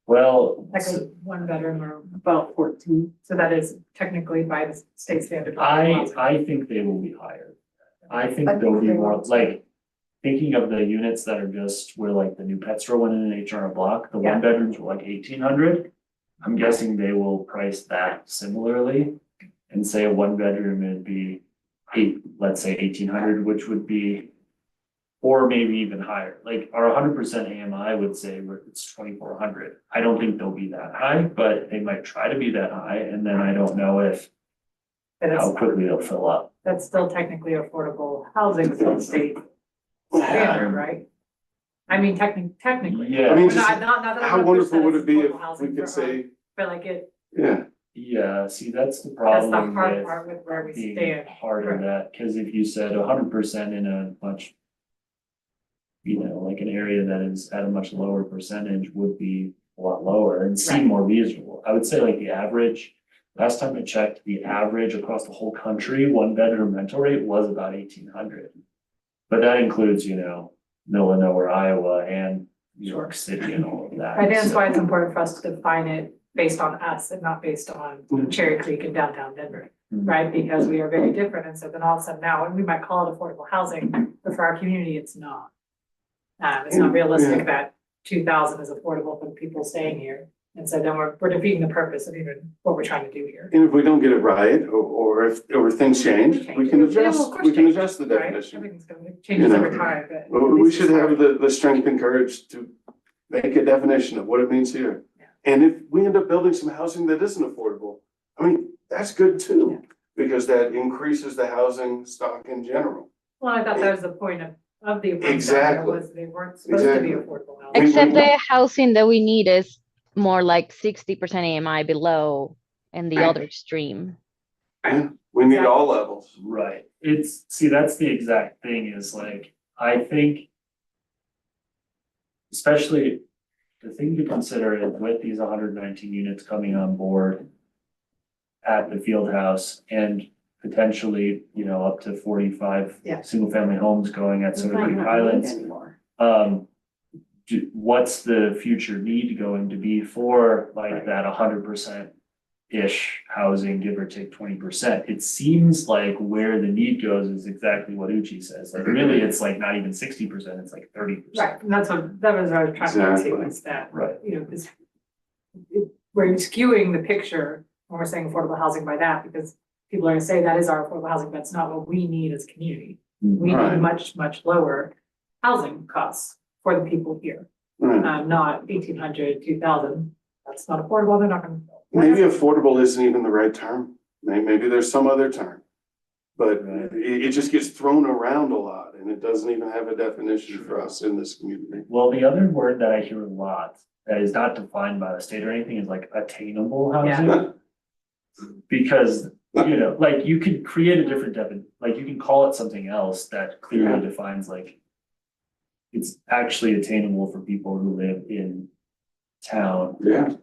Well, Like a one bedroom or, About 14. so that is technically by the state standard. housing. I think they will be higher. I think I there'll think be they more, will too. like, thinking of the units that are just where like the new pet store went in an H&R Block, the Yeah. one bedrooms were like 1,800. I'm guessing they will price that similarly and say a one bedroom would be let's say 1,800, which would be, or maybe even higher. Like our 100% AMI would say it's 2,400. I don't think they'll be that high, but they might try to be that high. And then I don't know if But how it's, quickly they'll fill up. that's still technically affordable housing from the state standard, right? I mean, technically. Yeah. I mean, Not- just not that how 100% wonderful would is it be if affordable housing we could for- say, But like it, yeah, Yeah, see, that's the that's the problem hard with part with where we being stand. part of Right. that, cause if you said 100% in a much, you know, like an area that is at a much lower percentage would be a lot lower and seem Right. more reasonable. I would say like the average, last time I checked, the average across the whole country, one bedroom rental rate was about 1,800. But that includes, you know, Illinois or Iowa and New York City and all of that. I think that's So- why it's important for us to define it based on us and not based on Cherry Creek and downtown Denver, Mhm. right? Because we are very different, and so then all of a sudden now, and we might call it affordable housing, but for our community, it's not. It's not realistic that 2,000 is affordable for the people staying here, and so then we're defeating the purpose of even what we're trying to do here. and if we don't get it right, or if things change, we can Yeah, well, of adjust, course we can change, adjust the Right? definition. Everything's gonna changes over time, but. at We least should it's have starting. the strength and courage to make a definition of what it means here. Yeah. And if we end up building some housing that isn't affordable, I mean, that's good too, because that increases the housing stock in general. Well, I thought that was the point of the. affordable Exactly. Was they weren't supposed to be Exactly. affordable housing. Except the housing that we need is more like 60% AMI below and the other extreme. Yeah, we need all levels. Right, see, that's the exact thing is like, I think. Especially, the thing to consider is with these 119 units coming on board. At the field house and potentially, you know, up to 45 Yeah. single family homes going at It's Silver not Creek gonna need Highlands. anymore. What's the future need going to be for like that 100% ish housing, give or take 20%? It seems like where the need goes is exactly what Uchi says. Like really, it's like not even 60%, it's like 30%. Right, and that was what I was trying to get to, Exactly. is that, Right. you know, this, we're skewing the picture when we're saying affordable housing by that, because people are gonna say that is our affordable housing, that's not what we need as a community. We Right. need much, much lower housing costs for the people here, Right. not 1,800, 2,000. That's not affordable, they're not gonna. Maybe affordable isn't even the right term. Maybe there's some other term. But Right. it just gets thrown around a lot and it doesn't even have a definition for us in this community. Well, the other word that I hear a lot that is not defined by the state or anything is like attainable housing. Because, you know, like you could create a different like you can call it something else that clearly defines like. It's actually attainable for people who live in town. Yeah.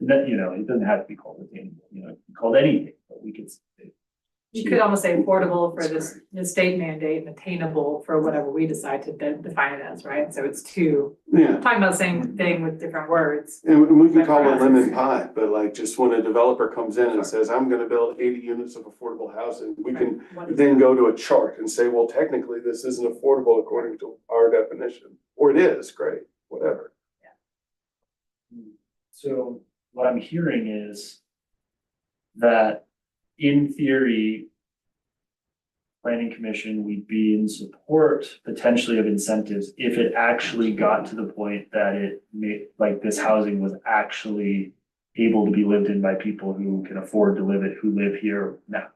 That, you know, it doesn't have to be called attainable, you know, it can be called anything, but we could. You could almost say affordable for this, the state mandate and attainable for whatever we decide to define it as, right? So it's Yeah. talking about the same thing with different words. And we can call it lemon pie, but like just when a developer comes in and says, I'm gonna build 80 units of affordable housing, we can What is then go to a chart and say, well, technically, this isn't affordable according to our definition. Or it is, great, whatever. So what I'm hearing is that in theory, planning commission, we'd be in support potentially of incentives if it actually got to the point that it made, like this housing was actually able to be lived in by people who can afford to live it, who live here now.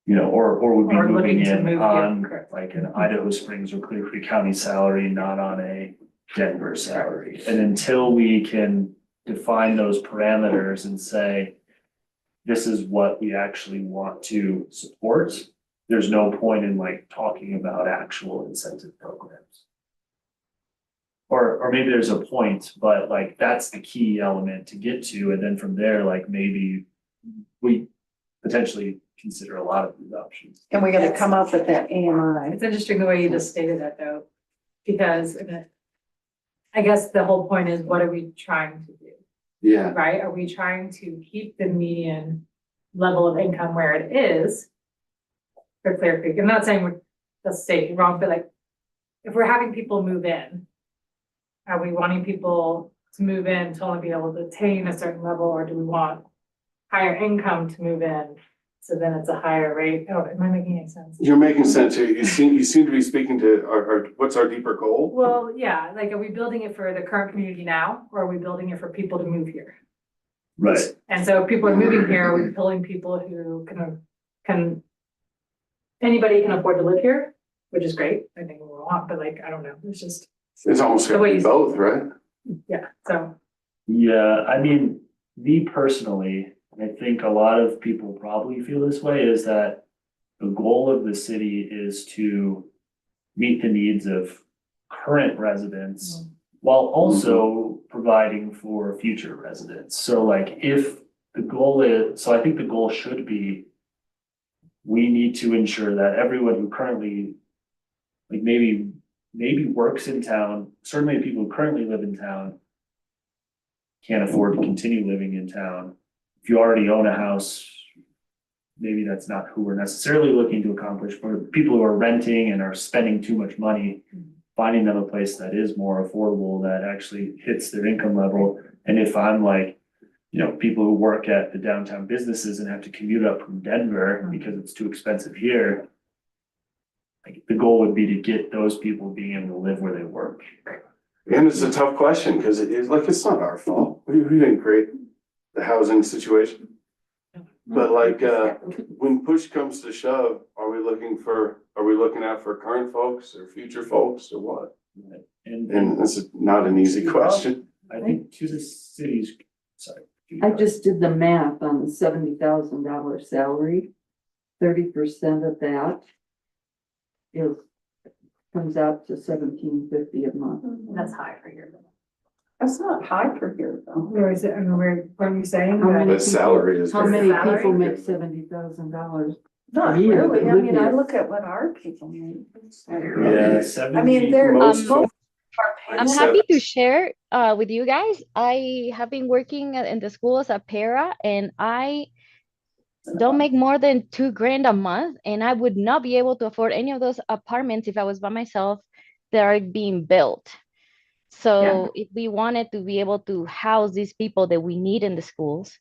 You know, or would be Or looking moving to in move here, on correct. like an Idaho Springs or Clear Creek County salary, not on a Denver salary. And until we can define those parameters and say, this is what we actually want to support, there's no point in like talking about actual incentive programs. Or maybe there's a point, but like that's the key element to get to, and then from there, like maybe we potentially consider a lot of these options. And we gotta come up with that AMI. It's interesting the way you just stated that though, because I guess the whole point is, what are we trying to do, Yeah. right? Are we trying to keep the median level of income where it is for Clear Creek? I'm not saying we're, let's say wrong, but like, if we're having people move in, are we wanting people to move in to only be able to attain a certain level, or do we want higher income to move in? So then it's a higher rate. Oh, am I making any sense? You're making sense here. You seem to be speaking to what's our deeper goal? Well, yeah, like, are we building it for the current community now, or are we building it for people to move here? Right. And so if people are moving here, are we pulling people who anybody can afford to live here, which is great, I think we want, but like, I don't know, it's just, It's almost The gonna way be you- both, right? yeah, so. Yeah, I mean, me personally, and I think a lot of people probably feel this way, is that the goal of the city is to meet the needs of current residents while also providing for future residents. So like if the goal is, so I think the goal should be, we need to ensure that everyone who currently like maybe works in town, certainly the people who currently live in town can't afford to continue living in town. If you already own a house, maybe that's not who we're necessarily looking to accomplish, but people who are renting and are spending too much money, finding them a place that is more affordable, that actually hits their income level. And if I'm like, you know, people who work at the downtown businesses and have to commute up from Denver because it's too expensive here, like the goal would be to get those people being able to live where they work. And it's a tough question, because it is like, it's not our fault. We didn't create the housing situation. But like, when push comes to shove, are we looking out for current folks or future folks or what? And this is not an easy question. I think to the cities, sorry. I just did the math on the $70,000 salary. 30% of that comes out to $1,750 a month. That's high for here. That's not high for here though. Where is it, I mean, what are you saying? How many The salary is. How many Salary? people make $70,000? Not Here, really, I live mean, I here. look at what our people make. Yeah, 70. I mean, they're Most most folks- are I'm paying. happy to share with you guys. I have been working in the school as a para, and I don't make more than $2,000 a month, and I would not be able to afford any of those apartments if I was by myself that are being built. So if we wanted to be able to house these people that we need in the schools,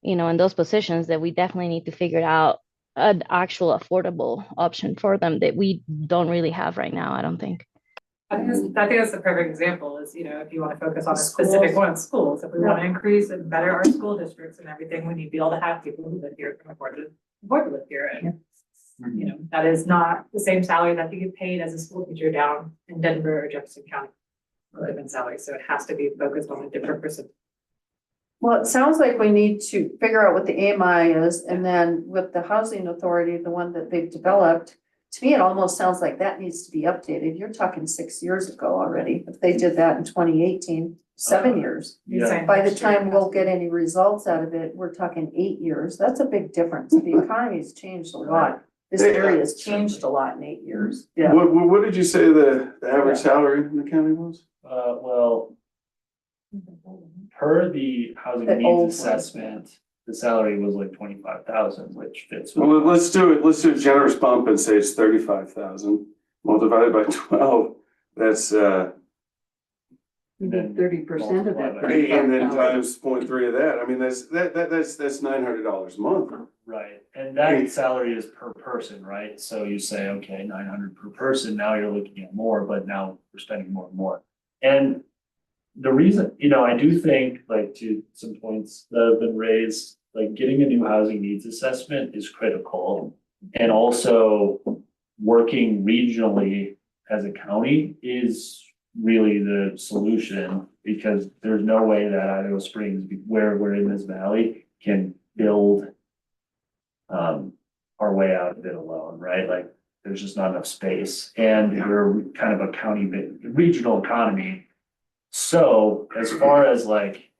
in those positions, that we definitely need to figure out an actual affordable option for them that we don't really have right now, I don't think. I think that's the perfect example is, if you want to focus on a Schools. specific one, schools, if we want to increase and better our school districts and everything, we need to be able to have people who live here can afford to live here. And, that is not the same salary that you get paid as a school teacher down in Denver or Jefferson County. Living salary, so it has to be focused on a different person. Well, it sounds like we need to figure out what the AMI is, and then with the housing authority, the one that they've developed. To me, it almost sounds like that needs to be updated. You're talking 6 years ago already. If they did that in 2018, 7 years. Yeah. By the time we'll get any results out of it, we're talking 8 years. That's a big difference. The economy's changed a lot. This area has changed a lot in 8 years. Yeah. What did you say the average salary in the county was? Well, per the housing The old one. needs assessment, the salary was like 25,000, which fits. with- Well, let's do a generous bump and say it's 35,000, multiplied by 12, that's, You did 30% of that. multiply by- and then 35,000. times 0.3 of that, I mean, that's $900 a month. Right, and that salary is per person, right? So you say, okay, 900 per person, now you're looking at more, but now we're spending more and more. And the reason, I do think, like, to some points that have been raised, like getting a new housing needs assessment is critical. And also working regionally as a county is really the solution, because there's no way that Idaho Springs, where we're in this valley, can build our way out of it alone, right? Like, there's just not enough space, and we're kind of a county, regional economy. So as far as like,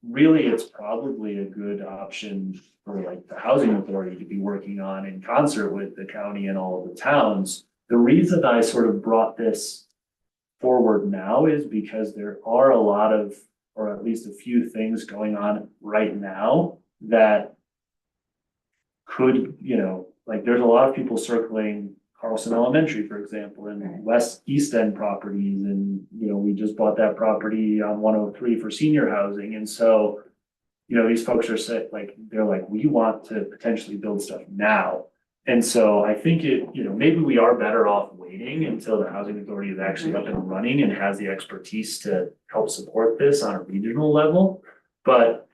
really, it's probably a good option for like the housing authority to be working on in concert with the county and all of the towns. The reason I sort of brought this forward now is because there are a lot of, or at least a few things going on right now that could, like, there's a lot of people circling Carlson Elementary, for example, and East End properties, and, we just bought that property on 103 for senior housing, and so, these folks are they're like, we want to potentially build stuff now. And so I think maybe we are better off waiting until the housing authority is actually up and running and has the expertise to help support this on a regional level, but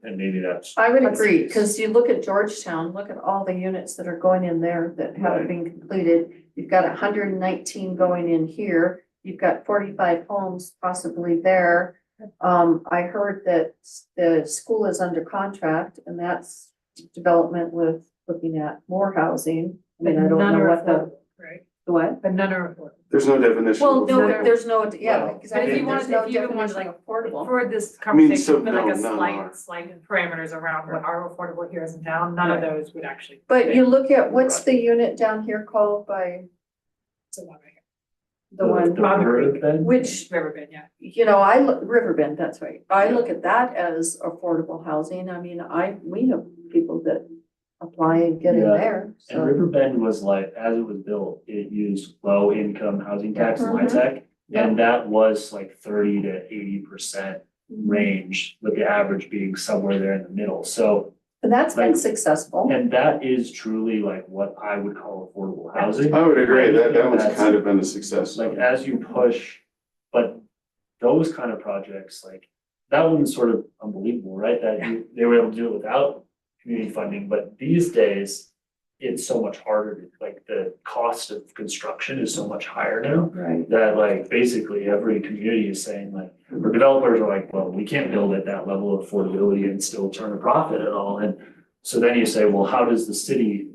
and maybe that's. I would agree, because you look at Georgetown, look at all the units that are going in there that haven't been completed. You've got 119 going in here. You've got 45 homes possibly there. I heard that the school is under contract, and that's development with looking at more housing. I mean, I don't know what Right, what? but none are affordable. There's no definition. Well, of no, affordable. there's no, Well, exactly. if you wanted- There's no if you even wanted, definition of affordable. For this I mean, so conversation, like a no, slight parameters around what are affordable here in town, none of those would actually. But you look at, what's the unit down here called by It's a lot right the one? Which, here. Riverbend, yeah. I look, Riverbend, that's right. I look at that as affordable housing. I mean, we have people that apply and get in Yeah. there, And so. Riverbend was like, as it was built, it used low income housing tax and high tech. Yeah. And that was like 30 to 80% range, with the average being somewhere there in the middle. So, And that's been like- successful. and that is truly like what I would call affordable housing. I would agree, that one's That's- kind of been a success. Like, as you push, but those kind of projects, like, that one's sort of unbelievable, right? That they were able to do it without community funding, but these days, it's so much harder to, like, the cost of construction is so much higher now. Right. That, like, basically every community is saying, like, or developers are like, well, we can't build at that level of affordability and still turn a profit at all. And so then you say, well, how does the city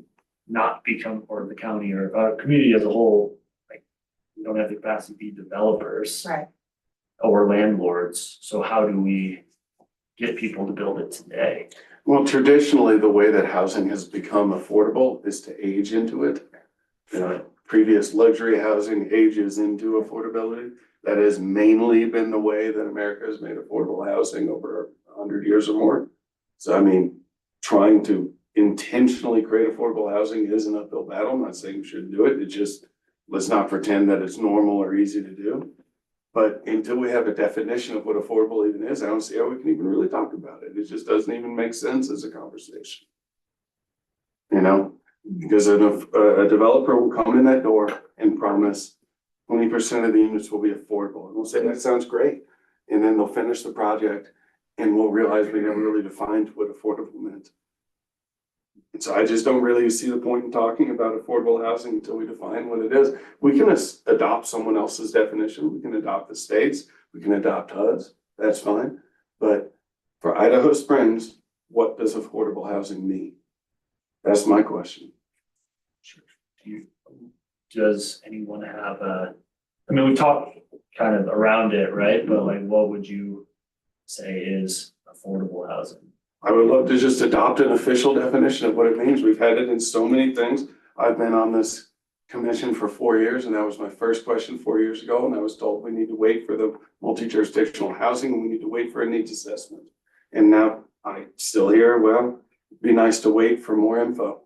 not become, or the county or community as a whole, like, we don't have the capacity to be developers Right. or landlords, so how do we get people to build it today? Well, traditionally, the way that housing has become affordable is to age into it. Previous luxury housing ages into affordability. That has mainly been the way that America has made affordable housing over 100 years or more. So, I mean, trying to intentionally create affordable housing is an uphill battle. I'm not saying we shouldn't do it. It just, let's not pretend that it's normal or easy to do. But until we have a definition of what affordable even is, I don't see how we can even really talk about it. It just doesn't even make sense as a conversation. You know, because a developer will come in that door and promise 20% of the units will be affordable. And we'll say, that sounds great. And then they'll finish the project and we'll realize we never really defined what affordable meant. And so I just don't really see the point in talking about affordable housing until we define what it is. We can adopt someone else's definition. We can adopt the state's. We can adopt HUD's. That's fine. But for Idaho Springs, what does affordable housing mean? That's my question. Does anyone have I mean, we talked kind of around it, right? But like, what would you say is affordable housing? I would love to just adopt an official definition of what it means. We've had it in so many things. I've been on this commission for 4 years, and that was my first question 4 years ago. And I was told we need to wait for the multi-jurisdictional housing, and we need to wait for a needs assessment. And now I still hear, well, it'd be nice to wait for more info.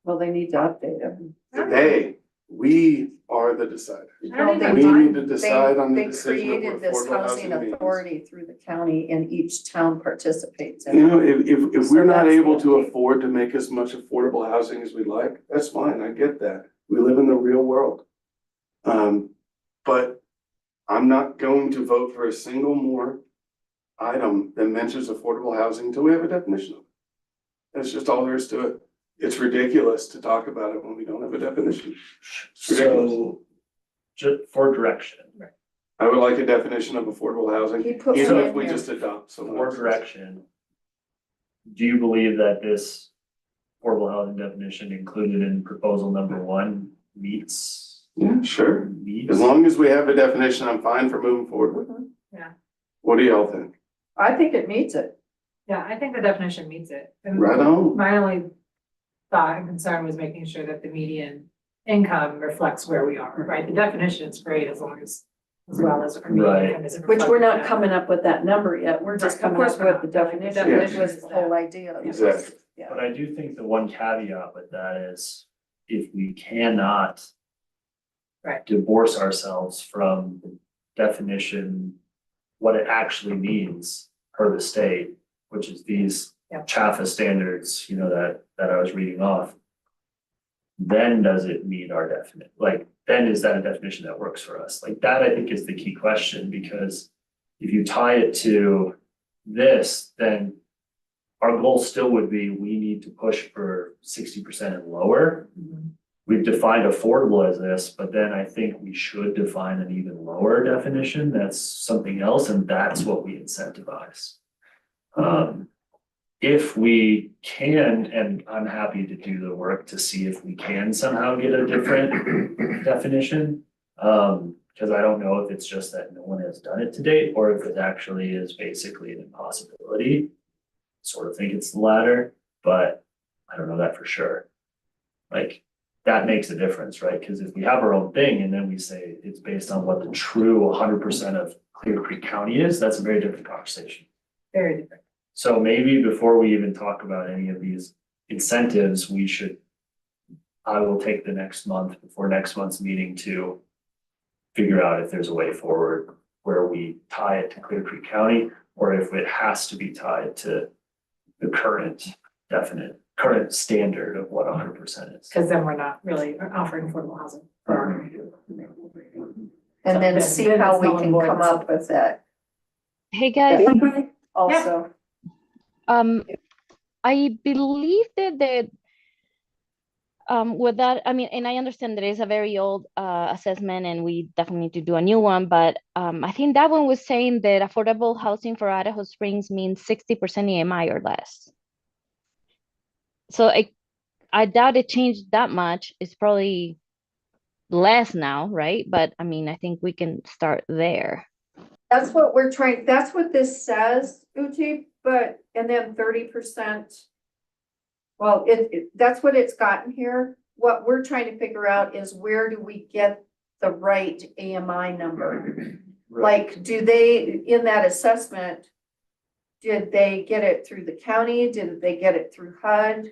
Well, they need to update it. We are the decider. No, We need to decide on the They decision of created what this affordable housing housing means. authority through the county and each town participates in You it. know, if So we're not that's able the to update. afford to make as much affordable housing as we'd like, that's fine, I get that. We live in the real world. But I'm not going to vote for a single more item that mentions affordable housing until we have a definition of it. That's just all there is to it. It's ridiculous to talk about it when we don't have a definition. It's ridiculous. So, just for direction, I would like a definition of affordable housing, He put even one if in we here. just adopt someone for else's. direction, do you believe that this affordable housing definition included in proposal number 1 meets? Yeah, sure. Meets? As long as we have a definition, I'm fine for moving forward with it. Yeah. What do y'all think? I think it meets it. Yeah, I think the definition meets it. And Right on. my only thought and concern was making sure that the median income reflects where we are, right? The definition is great as long as well as our median Right. income isn't Which we're reflected not in coming up with that number yet. We're just Right, of coming course up we're with the not. Like, the definition. definition Which was is the whole that. idea. Exactly. Yeah. But I do think the one caveat with that is if we cannot Right. divorce ourselves from the definition, what it actually means per the state, which is these Yep. CHAFA standards, you know, that I was reading off. Then does it meet our definite, like, then is that a definition that works for us? Like, that I think is the key question, because if you tie it to this, then our goal still would be, we need to push for 60% and lower. Mhm. We've defined affordable as this, but then I think we should define an even lower definition, that's something else, and that's what we incentivize. If we can, and I'm happy to do the work to see if we can somehow get a different definition. Because I don't know if it's just that no one has done it to date, or if it actually is basically an impossibility. Sort of think it's the latter, but I don't know that for sure. Like, that makes a difference, right? Because if we have our own thing and then we say it's based on what the true 100% of Clear Creek County is, that's a very different conversation. Very different. So maybe before we even talk about any of these incentives, I will take the next month before next month's meeting to figure out if there's a way forward where we tie it to Clear Creek County, or if it has to be tied to the current standard of what 100% is. Because then we're not really offering affordable housing for our. And then Then- see then how it's we null and can void. come up with that Hey, guys, also. I believe that with that, I mean, and I understand that it's a very old assessment and we definitely need to do a new one, but I think that one was saying that affordable housing for Idaho Springs means 60% EMI or less. So I doubt it changed that much. It's probably less now, right? But I mean, I think we can start there. That's what we're trying, that's what this says, Uchi, but, and then 30%. Well, that's what it's gotten here. What we're trying to figure out is where do we get the right AMI number? Like, do they, in that assessment, did they get it through the county? Did they get it through HUD?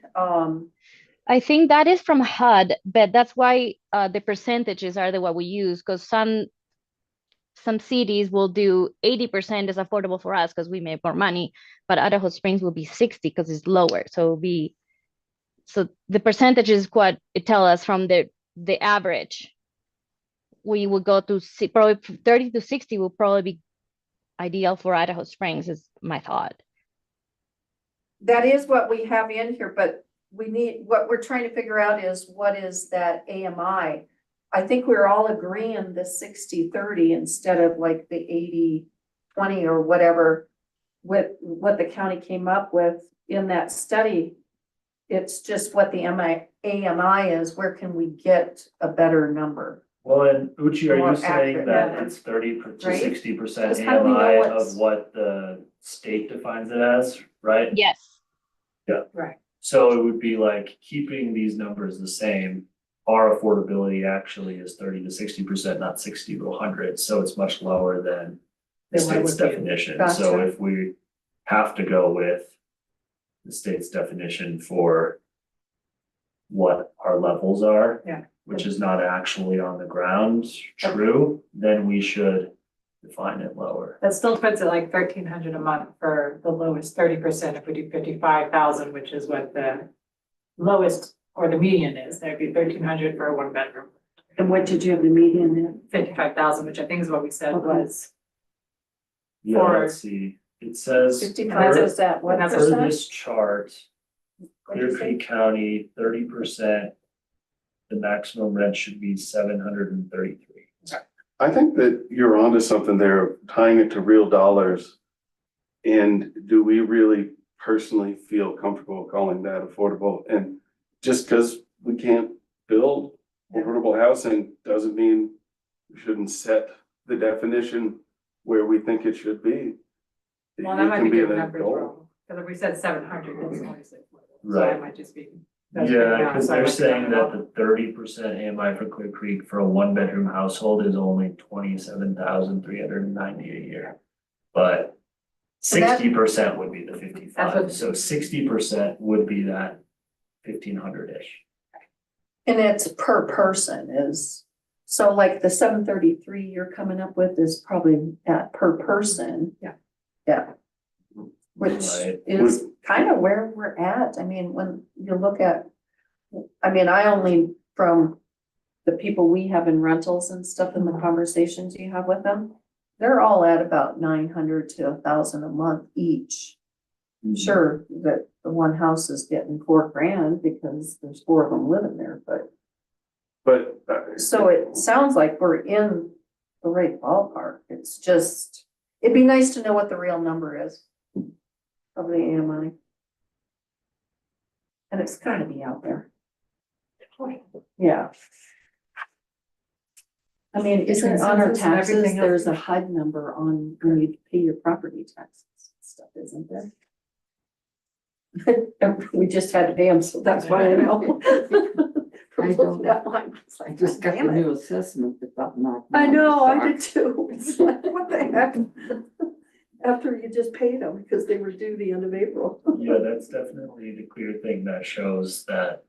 I think that is from HUD, but that's why the percentages are the what we use, because some cities will do 80% is affordable for us because we make more money, but Idaho Springs will be 60 because it's lower. So it'll be, so the percentage is what it tell us from the average. We would go to probably 30 to 60 will probably be ideal for Idaho Springs is my thought. That is what we have in here, but what we're trying to figure out is what is that AMI? I think we're all agreeing the 60-30 instead of like the 80-20 or whatever, with what the county came up with in that study. It's just what the AMI is, where can we get a better number? Well, and Uchi, are More you saying accurate, that yeah. it's 30 to Right? 60% 'Cause how do we know AMI what's- of what the state defines it as, right? Yes. Right. So it would be like keeping these numbers the same. Our affordability actually is 30 to 60%, not 60 to 100, so it's much lower than the Than what it state's would be. definition. So Gotcha. if we have to go with the state's definition for what our levels are. Yeah. Which is not actually on the ground true, then we should define it lower. That still puts it like 1,300 a month for the lowest 30%. If we do 55,000, which is what the lowest or the median is, that'd be 1,300 for a 1 bedroom. And what did you have the median in? 55,000, which I think is what we said Okay. was, Yeah, For- let's see, it says 55 per is that what That's per percent? this chart, What'd you Clear say? Creek County, 30%. The maximum rent should be 733. I think that you're onto something there, tying it to real dollars. And do we really personally feel comfortable calling that affordable? And just because we can't build affordable housing doesn't mean we shouldn't set the definition where we think it should be. well, It that might can be be doing an numbers goal. wrong. Because if we said 700, that's obviously, so Right. that might just be. that's Yeah, right now, because so I they're might be saying wrong. that the 30% AMI for Clear Creek for a 1 bedroom household is only 27,390 a year. But So that- 60% would be the That's 55, what- so 60% would be that 1,500-ish. And it's per person is, so like the 733 you're coming up with is probably at per person. Yeah. Yeah. Which Right. is kind of where we're at. I mean, when you look at, I mean, I only from the people we have in rentals and stuff in the conversations you have with them, they're all at about 900 to 1,000 a month each. Sure, that the one house is getting $4,000 because there's 4 of them living there, but But so it sounds like we're in the right ballpark. It's just, it'd be nice to know what the real number is of the AMI. And it's gotta be out there. Yeah. I mean, isn't it on our Consensus and taxes, everything else. there's a HUD number on when you pay your property taxes and stuff, isn't there? We just had to pay them, so that's why I know. I don't- I I just got the "Damn it." new assessment about not. I know, I did too. It's like, what the heck? After you just paid them because they were due the end of April. Yeah, that's definitely the clear thing that shows that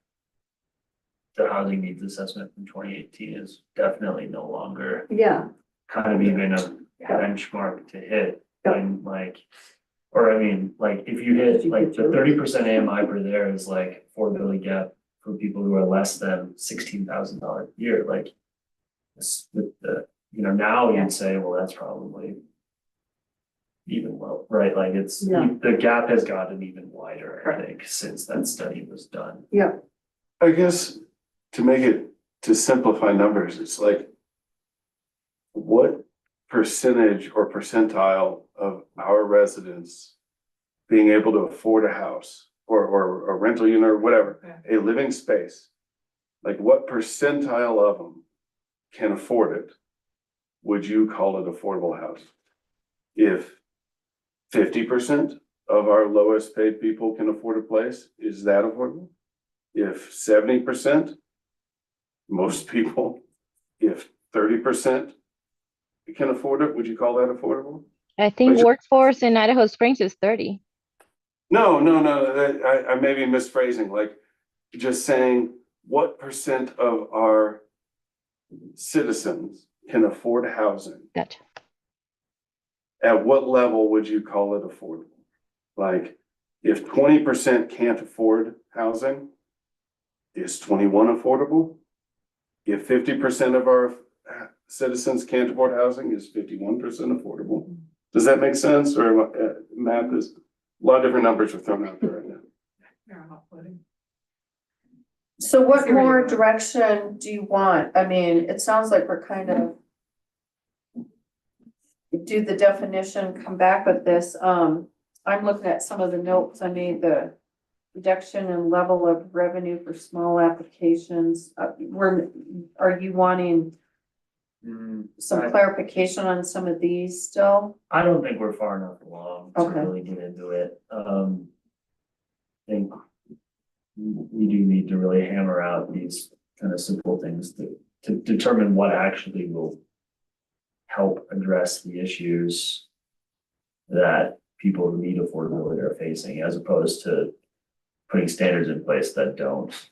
the housing needs assessment from 2018 is definitely no longer Yeah, kind of even a benchmark to hit. And like, or I mean, like if you hit like the 30% AMI per there is like affordability gap for people who are less than $16,000 a year, like this with the, you know, now you'd say, well, that's probably even low, right? Like it's, Yeah. the gap has gotten even wider, I think, since that study was done. yeah, I guess to simplify numbers, it's like, what percentage or percentile of our residents being able to afford a house or a rental unit or whatever, a living space, like what percentile of them can afford it? Would you call it affordable house? If 50% of our lowest paid people can afford a place, is that affordable? If 70%, most people, if 30% can afford it, would you call that affordable? I think But- workforce in Idaho Springs is 30. No, I may be misphrasing, like, just saying, what percent of our citizens can afford housing? Gotcha. At what level would you call it affordable? Like, if 20% can't afford housing, is 21 affordable? If 50% of our citizens can't afford housing, is 51% affordable? Does that make sense? Or math is, a lot of different numbers are thrown out there right now. Fair enough, buddy. So what See where more you're going. direction do you want? I mean, it sounds like we're kind of do the definition, come back with this. I'm looking at some of the notes. I made the reduction in level of revenue for small applications. Are you wanting some I- clarification on some of these still? I don't think we're far enough along to Okay. really get into it. I think we do need to really hammer out these kind of simple things to determine what actually will help address the issues that people who need affordability are facing, as opposed to putting standards in place that don't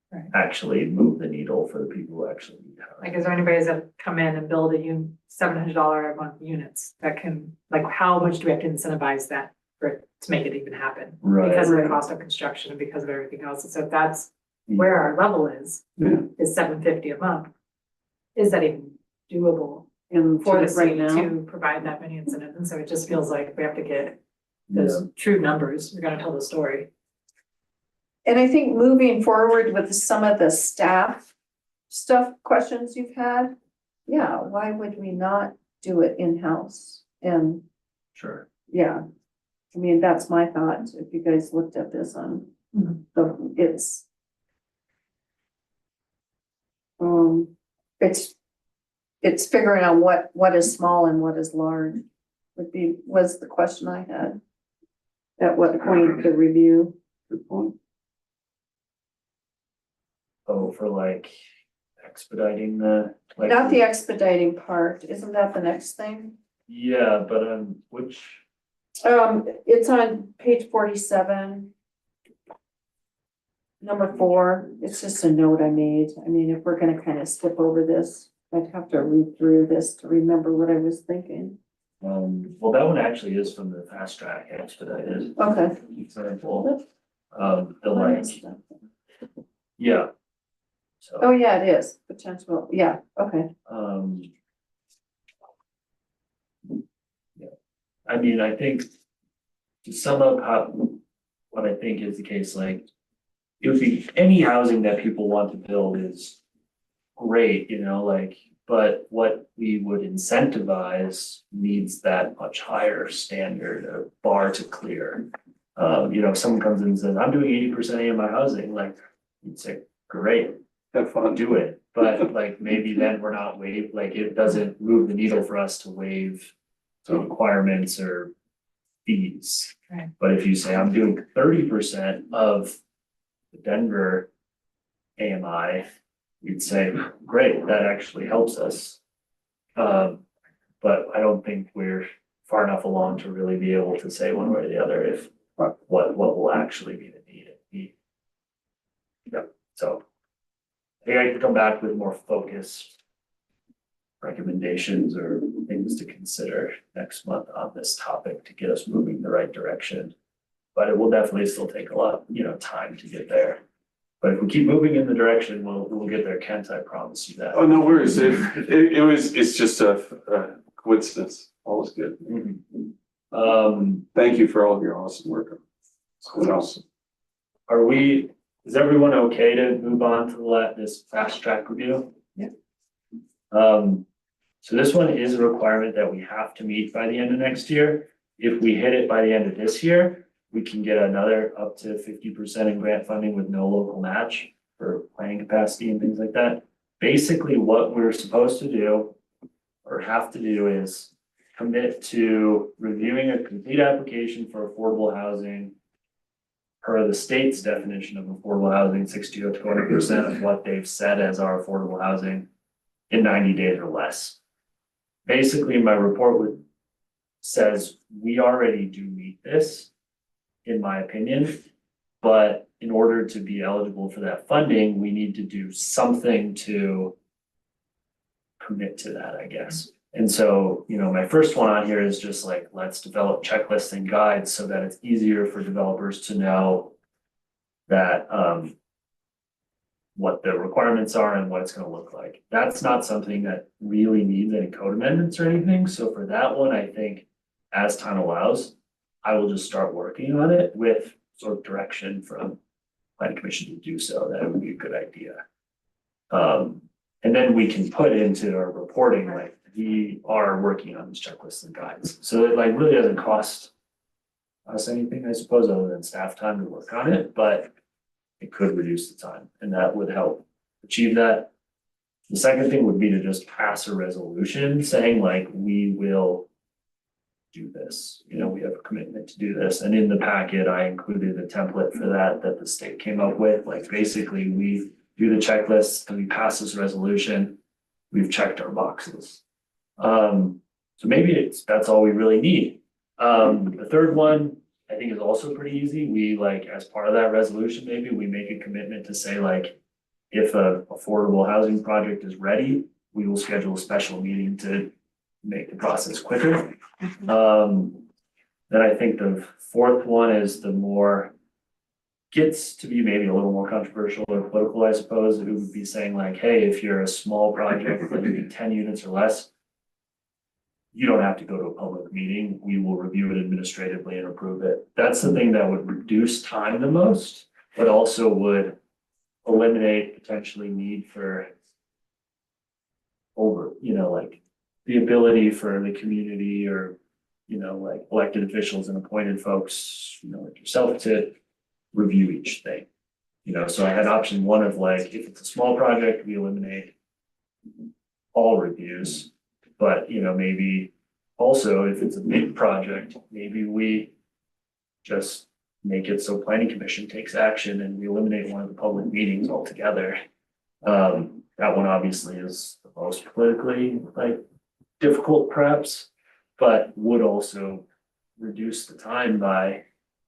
Right. actually move the needle for the people who actually need housing. Like, is there anybody that come in and build $700 a month units that can, like, how much do we have to incentivize that for it to make it even happen? Right. Because of the cost of construction and because of everything else. And so if that's where our level is Yeah. $750 a month. Is that even doable And for the right city now, to provide that many incentives? And so it just feels like we have to get Yeah. those true numbers. We're gonna tell the story. and I think moving forward with some of the staff stuff, questions you've had, yeah, why would we not do it in-house? And Sure. yeah, I mean, that's my thought. If you guys looked at this on it's it's figuring out what is small and what is large was the question I had. At what point the review? Good point. Oh, for like expediting the, like. Not the expediting part, isn't that the next thing? Yeah, but which, It's on page 47. Number 4, it's just a note I made. I mean, if we're gonna kind of skip over this, I'd have to read through this to remember what I was thinking. well, that one actually is from the fast track expedited Okay. example. The like, yeah. Oh, So, yeah, it is, potential, yeah, okay. yeah, I mean, I think to sum up what I think is the case, like, it would be any housing that people want to build is great, like, but what we would incentivize needs that much higher standard of bar to clear. If someone comes in and says, I'm doing 80% of my housing, like, you'd say, great, Have fun. do it. But like, maybe then we're not it doesn't move the needle for us to waive some requirements or fees. Right. But if you say, I'm doing 30% of the Denver AMI, you'd say, great, that actually helps us. But I don't think we're far enough along to really be able to say one way or the other if what will actually be the need. Yep, so I think I can come back with more focused recommendations or things to consider next month on this topic to get us moving the right direction. But it will definitely still take a lot, time to get there. But if we keep moving in the direction, we'll get there, Kent, I promise you that. Oh, no worries. It's just a coincidence. All is good. Thank you for all of your awesome work. It's been awesome. Is everyone okay to move on to this fast track review? Yeah. So this one is a requirement that we have to meet by the end of next year. If we hit it by the end of this year, we can get another up to 50% in grant funding with no local match for planning capacity and things like that. Basically, what we're supposed to do or have to do is commit to reviewing a complete application for affordable housing per the state's definition of affordable housing, 60 to 20% of what they've said as our affordable housing in 90 days or less. Basically, my report says we already do meet this, in my opinion, but in order to be eligible for that funding, we need to do something to commit to that, I guess. And so, you know, my first one on here is just like, let's develop checklists and guides so that it's easier for developers to know that, what the requirements are and what it's gonna look like. That's not something that really needs any code amendments or anything. So for that one, I think as time allows, I will just start working on it with sort of direction from planning commission to do so. That would be a good idea. And then we can put into our reporting, like, we are working on these checklists and guides. So it like really doesn't cost us anything, I suppose, other than staff time to work on it, but it could reduce the time, and that would help achieve that. The second thing would be to just pass a resolution saying like, we will do this, you know, we have a commitment to do this. And in the packet, I included a template for that the state came up with. Like, basically, we do the checklist and we pass this resolution, we've checked our boxes. So maybe that's all we really need. The third one, I think, is also pretty easy. We like, as part of that resolution, maybe we make a commitment to say like, if a affordable housing project is ready, we will schedule a special meeting to make the process quicker. Then I think the fourth one is the more, gets to be maybe a little more controversial or political, I suppose. It would be saying like, hey, if you're a small project, like maybe 10 units or less, you don't have to go to a public meeting. We will review it administratively and approve it. That's the thing that would reduce time the most, but also would eliminate potentially need for like the ability for the community or, like elected officials and appointed folks, like yourself, to review each thing. So I had option one of like, if it's a small project, we eliminate all reviews. But, maybe also if it's a big project, maybe we just make it so planning commission takes action and we eliminate one of the public meetings altogether. That one obviously is the most politically difficult perhaps, but would also reduce the time by,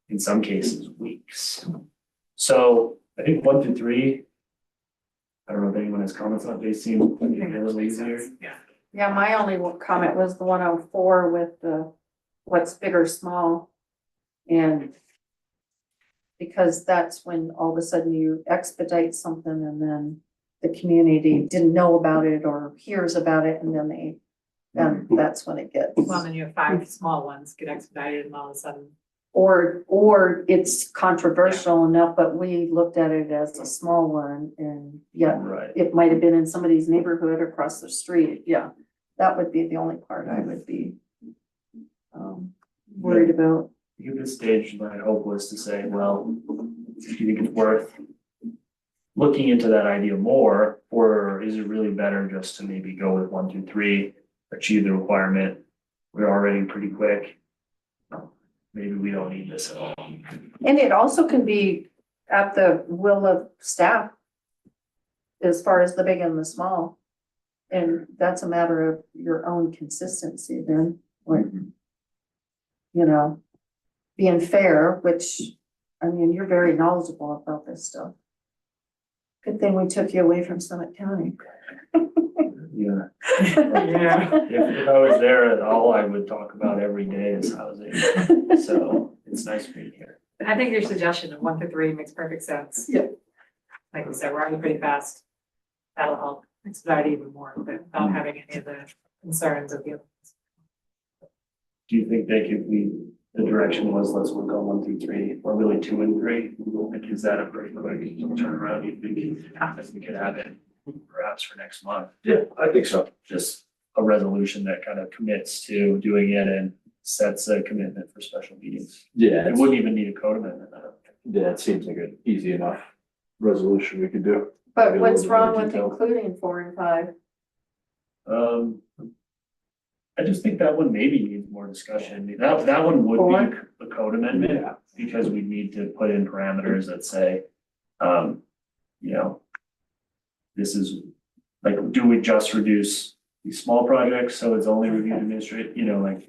in some cases, weeks. So I think 1 through 3, I don't know if anyone has comments on it. They seem a little easier. Yeah, my only comment was the 104 with the what's big or small. And because that's when all of a sudden you expedite something and then the community didn't know about it or hears about it, and then that's when it gets. Well, then you have 5 small ones get expedited and all of a sudden. Or it's controversial enough, but we looked at it as a small one, and Right. it might have been in somebody's neighborhood across the street. Yeah, that would be the only part I would be worried about. At this stage, my hope was to say, well, do you think it's worth looking into that idea more, or is it really better just to maybe go with 1 through 3, achieve the requirement? We're already pretty quick. Maybe we don't need this at all. And it also can be at the will of staff as far as the big and the small. And that's a matter of your own consistency then, like, being fair, which, I mean, you're very knowledgeable about this stuff. Good thing we took you away from Summit County. Yeah. If I was there, all I would talk about every day is housing. So it's nice being here. I think your suggestion of 1 through 3 makes perfect sense. Yeah. Like we said, we're already pretty fast. That'll help expedite even more, but without having any of the concerns of the others. Do you think they could be, the direction was, let's work on 1 through 3, or really 2 and 3? Like, is that a pretty quick turnaround? You think we could have it perhaps for next month? Yeah, I think so. Just a resolution that kind of commits to doing it and sets a commitment for special meetings. Yeah, It wouldn't even need a code amendment. I don't think. yeah, it seems like an easy enough resolution we could do. But Maybe a what's little bit more wrong with detail. including 4 and 5? I just think that one maybe needs more discussion. That one would be a code amendment, because we need to put in parameters that say, this is, like, do we just reduce these small projects so it's only reviewed administrative,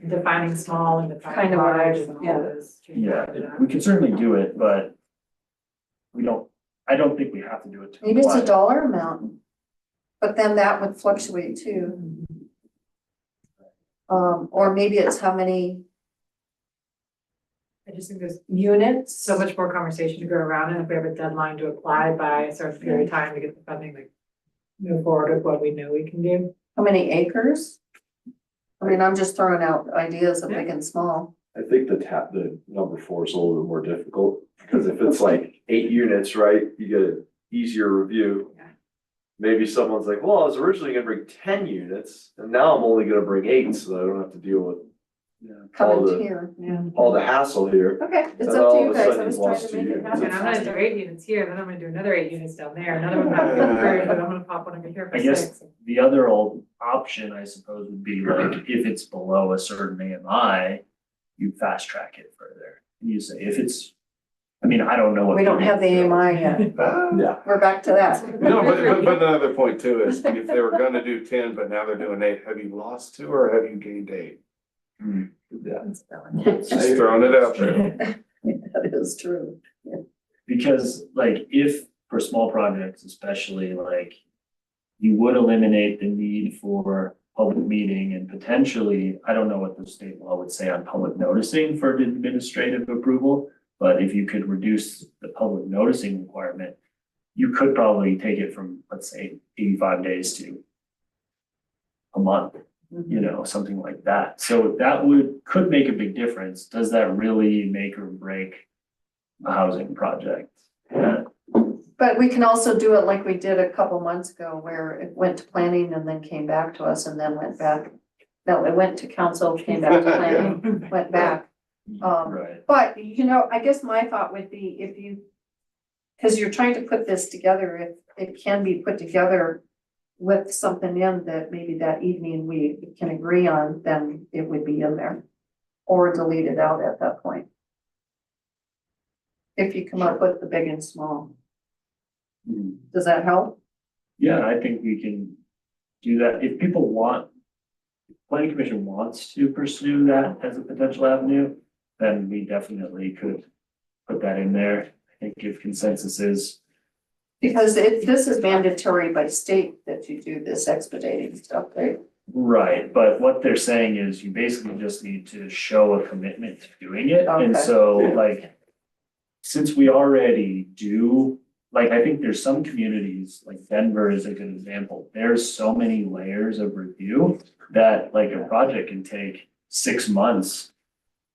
Defining small and defining Kind of what I- large and all yeah. those. yeah, we can certainly do it, but I don't think we have to do it. to Maybe it's a comply. dollar amount. But then that would fluctuate too. Or maybe it's how many I just think there's units. so much more conversation to go around, and if we have a deadline to apply by a certain period of time to get the funding, like move forward with what we know we can do. How many acres? I mean, I'm just throwing out ideas of big and small. I think the number 4 is a little bit more difficult, because if it's like 8 units, right, you get an easier review. Yeah. Maybe someone's like, well, I was originally gonna bring 10 units, and now I'm only gonna bring 8, so I don't have to deal with Coming the- here, yeah. all the hassle here. Okay, it's And up all to of you a guys. sudden I was you've trying lost to 2 make it units. happen. And I'm gonna do 8 units here, then I'm gonna do another 8 units down there, another one back there, but I'm gonna pop one over here for I guess 6. the other old option, I suppose, would be like, if it's below a certain AMI, you fast track it further. You say, if it's, I mean, I don't know what. We don't have the AMI yet. Yeah. We're back to that. No, but another point too is if they were gonna do 10, but now they're doing 8, have you lost 2 or have you gained 8? Hmm. Yeah. Just throwing it out there. That is true. Because like, if for small projects especially, like, you would eliminate the need for public meeting and potentially, I don't know what the state law would say on public noticing for administrative approval. But if you could reduce the public noticing requirement, you could probably take it from, let's say, 85 days to a month, you know, something like that. So that could make a big difference. Does that really make or break a housing project? But we can also do it like we did a couple months ago where it went to planning and then came back to us and then went back. No, it went to council, came back to planning, went back. Right. But, you know, I guess my thought would be if you, because you're trying to put this together, if it can be put together with something in that maybe that evening we can agree on, then it would be in there. Or delete it out at that point. If you come up with the big and small, Hmm. does that help? Yeah, I think we can do that. If people want, if planning commission wants to pursue that as a potential avenue, then we definitely could put that in there. I think if consensus is, Because this is mandatory by state that you do this expediting stuff, right? right, but what they're saying is you basically just need to show a commitment to doing it. And Okay. so like, since we already do, like, I think there's some communities, like Denver is a good example. There's so many layers of review that like a project can take 6 months.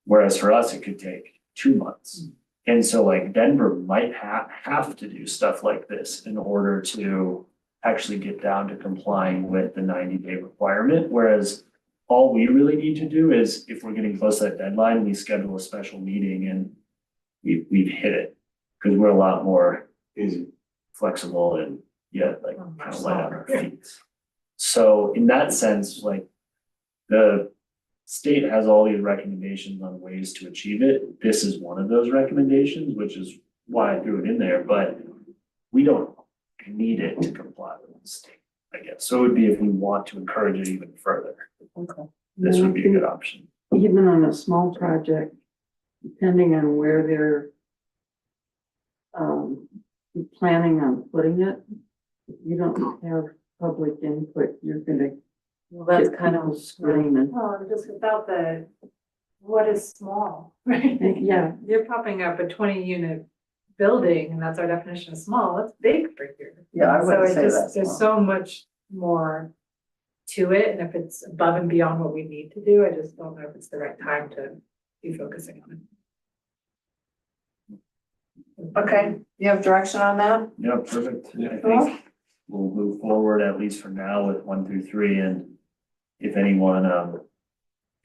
Whereas for us, it could take 2 months. And so like Denver might have to do stuff like this in order to actually get down to complying with the 90-day requirement. Whereas all we really need to do is if we're getting close to that deadline, we schedule a special meeting and we've hit it. Because we're a lot more Easy. flexible and like kind of light on our feet. So in that sense, like the state has all these recommendations on ways to achieve it. This is one of those recommendations, which is why I threw it in there, but we don't need it to comply with the state, I guess. So it would be if we want to encourage it even further, this would be a good option. Even on a small project, depending on where they're planning on putting it, if you don't have public input, you're gonna Well, that's get kind people of, screaming. Well, just without the, what is small, right? Yeah, You're popping up a 20-unit building, and that's our definition of small, that's big for here. Yeah, I So wouldn't it say just, that's there's small. so much more to it, and if it's above and beyond what we need to do, I just don't know if it's the right time to be focusing on it. Okay, you have direction on that? Yeah, perfect. I think we'll move forward at least for now with 1 through 3, and if anyone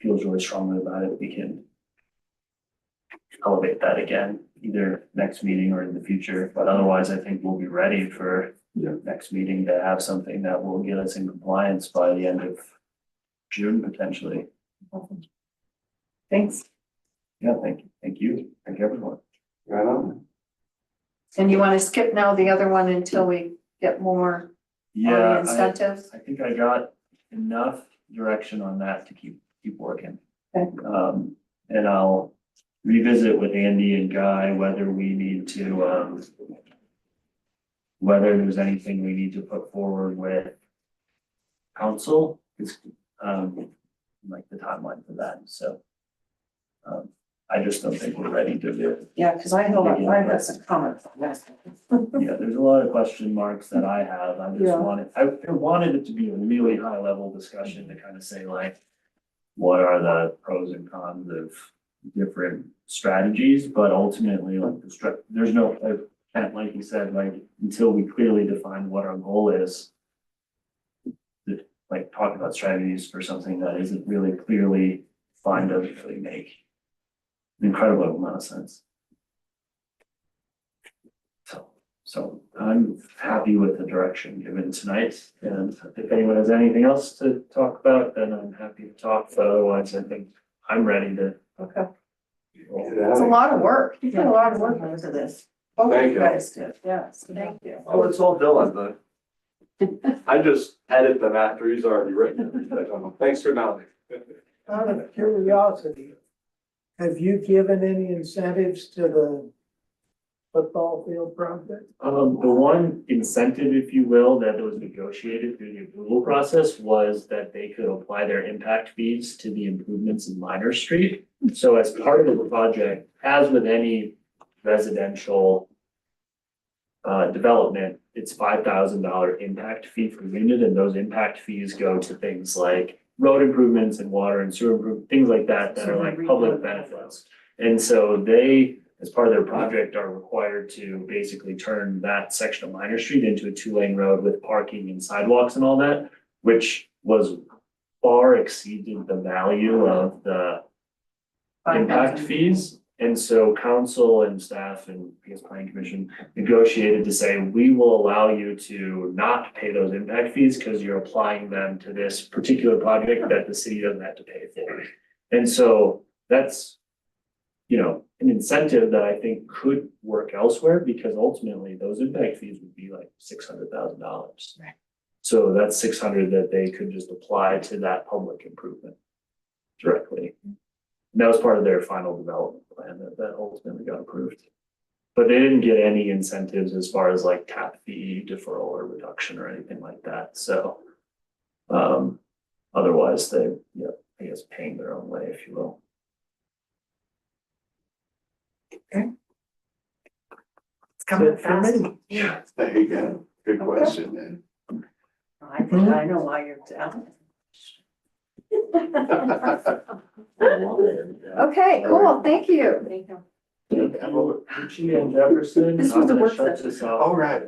feels really strongly about it, we can elevate that again, either next meeting or in the future, but otherwise I think we'll be ready for next meeting to have something that will get us in compliance by the end of June potentially. Thanks. Yeah, thank you, everyone. Right on. And you want to skip now the other one until we get more on the Yeah, incentives? I think I got enough direction on that to keep working. Okay. And I'll revisit with Andy and Guy whether we need to whether there's anything we need to put forward with council, it's, like the timeline for that, so. I just don't think we're ready to do it. Yeah, because I have some comments on this. Yeah, there's a lot of question marks that I have. I just Yeah. wanted it to be a really high level discussion to kind of say like, what are the pros and cons of different strategies, but ultimately like there's no, like you said, like until we clearly define what our goal is, like talk about strategies for something that isn't really clearly defined doesn't really make an incredible amount of sense. So I'm happy with the direction given tonight, and if anyone has anything else to talk about, then I'm happy to talk, but otherwise I think I'm ready to. Okay, roll. it's a lot of work. You put a lot of work into this. Both Thank of you you. guys did, yes, thank you. Oh, it's all Dylan, but I just edit them after he's already written everything. Thanks for nodding. Out of curiosity, have you given any incentives to the football field project? The one incentive, if you will, that was negotiated through the approval process was that they could apply their impact fees to the improvements in Minor Street. So as part of the project, as with any residential development, it's $5,000 impact fee per unit, and those impact fees go to things like road improvements and water and sewer improvement, things like that, that are like public benefits. And so they, as part of their project, are required to basically turn that section of Minor Street into a 2-lane road with parking and sidewalks and all that, which was far exceeded the value of the impact fees. And so council and staff and I guess planning commission negotiated to say, we will allow you to not pay those impact fees because you're applying them to this particular project that the city doesn't have to pay for. And so that's, you know, an incentive that I think could work elsewhere, because ultimately those impact fees would be like $600,000. Right. So that's 600 that they could just apply to that public improvement directly. And that was part of their final development plan that ultimately got approved. But they didn't get any incentives as far as like tap fee deferral or reduction or anything like that, so. Otherwise they, yeah, I guess paying their own way, if you will. It's coming fast. Yeah. There you go. Good question, man. I think I know why you're down. Okay, cool, thank you. Richie and Jefferson. This was I'm the gonna work shut session. this off. All right.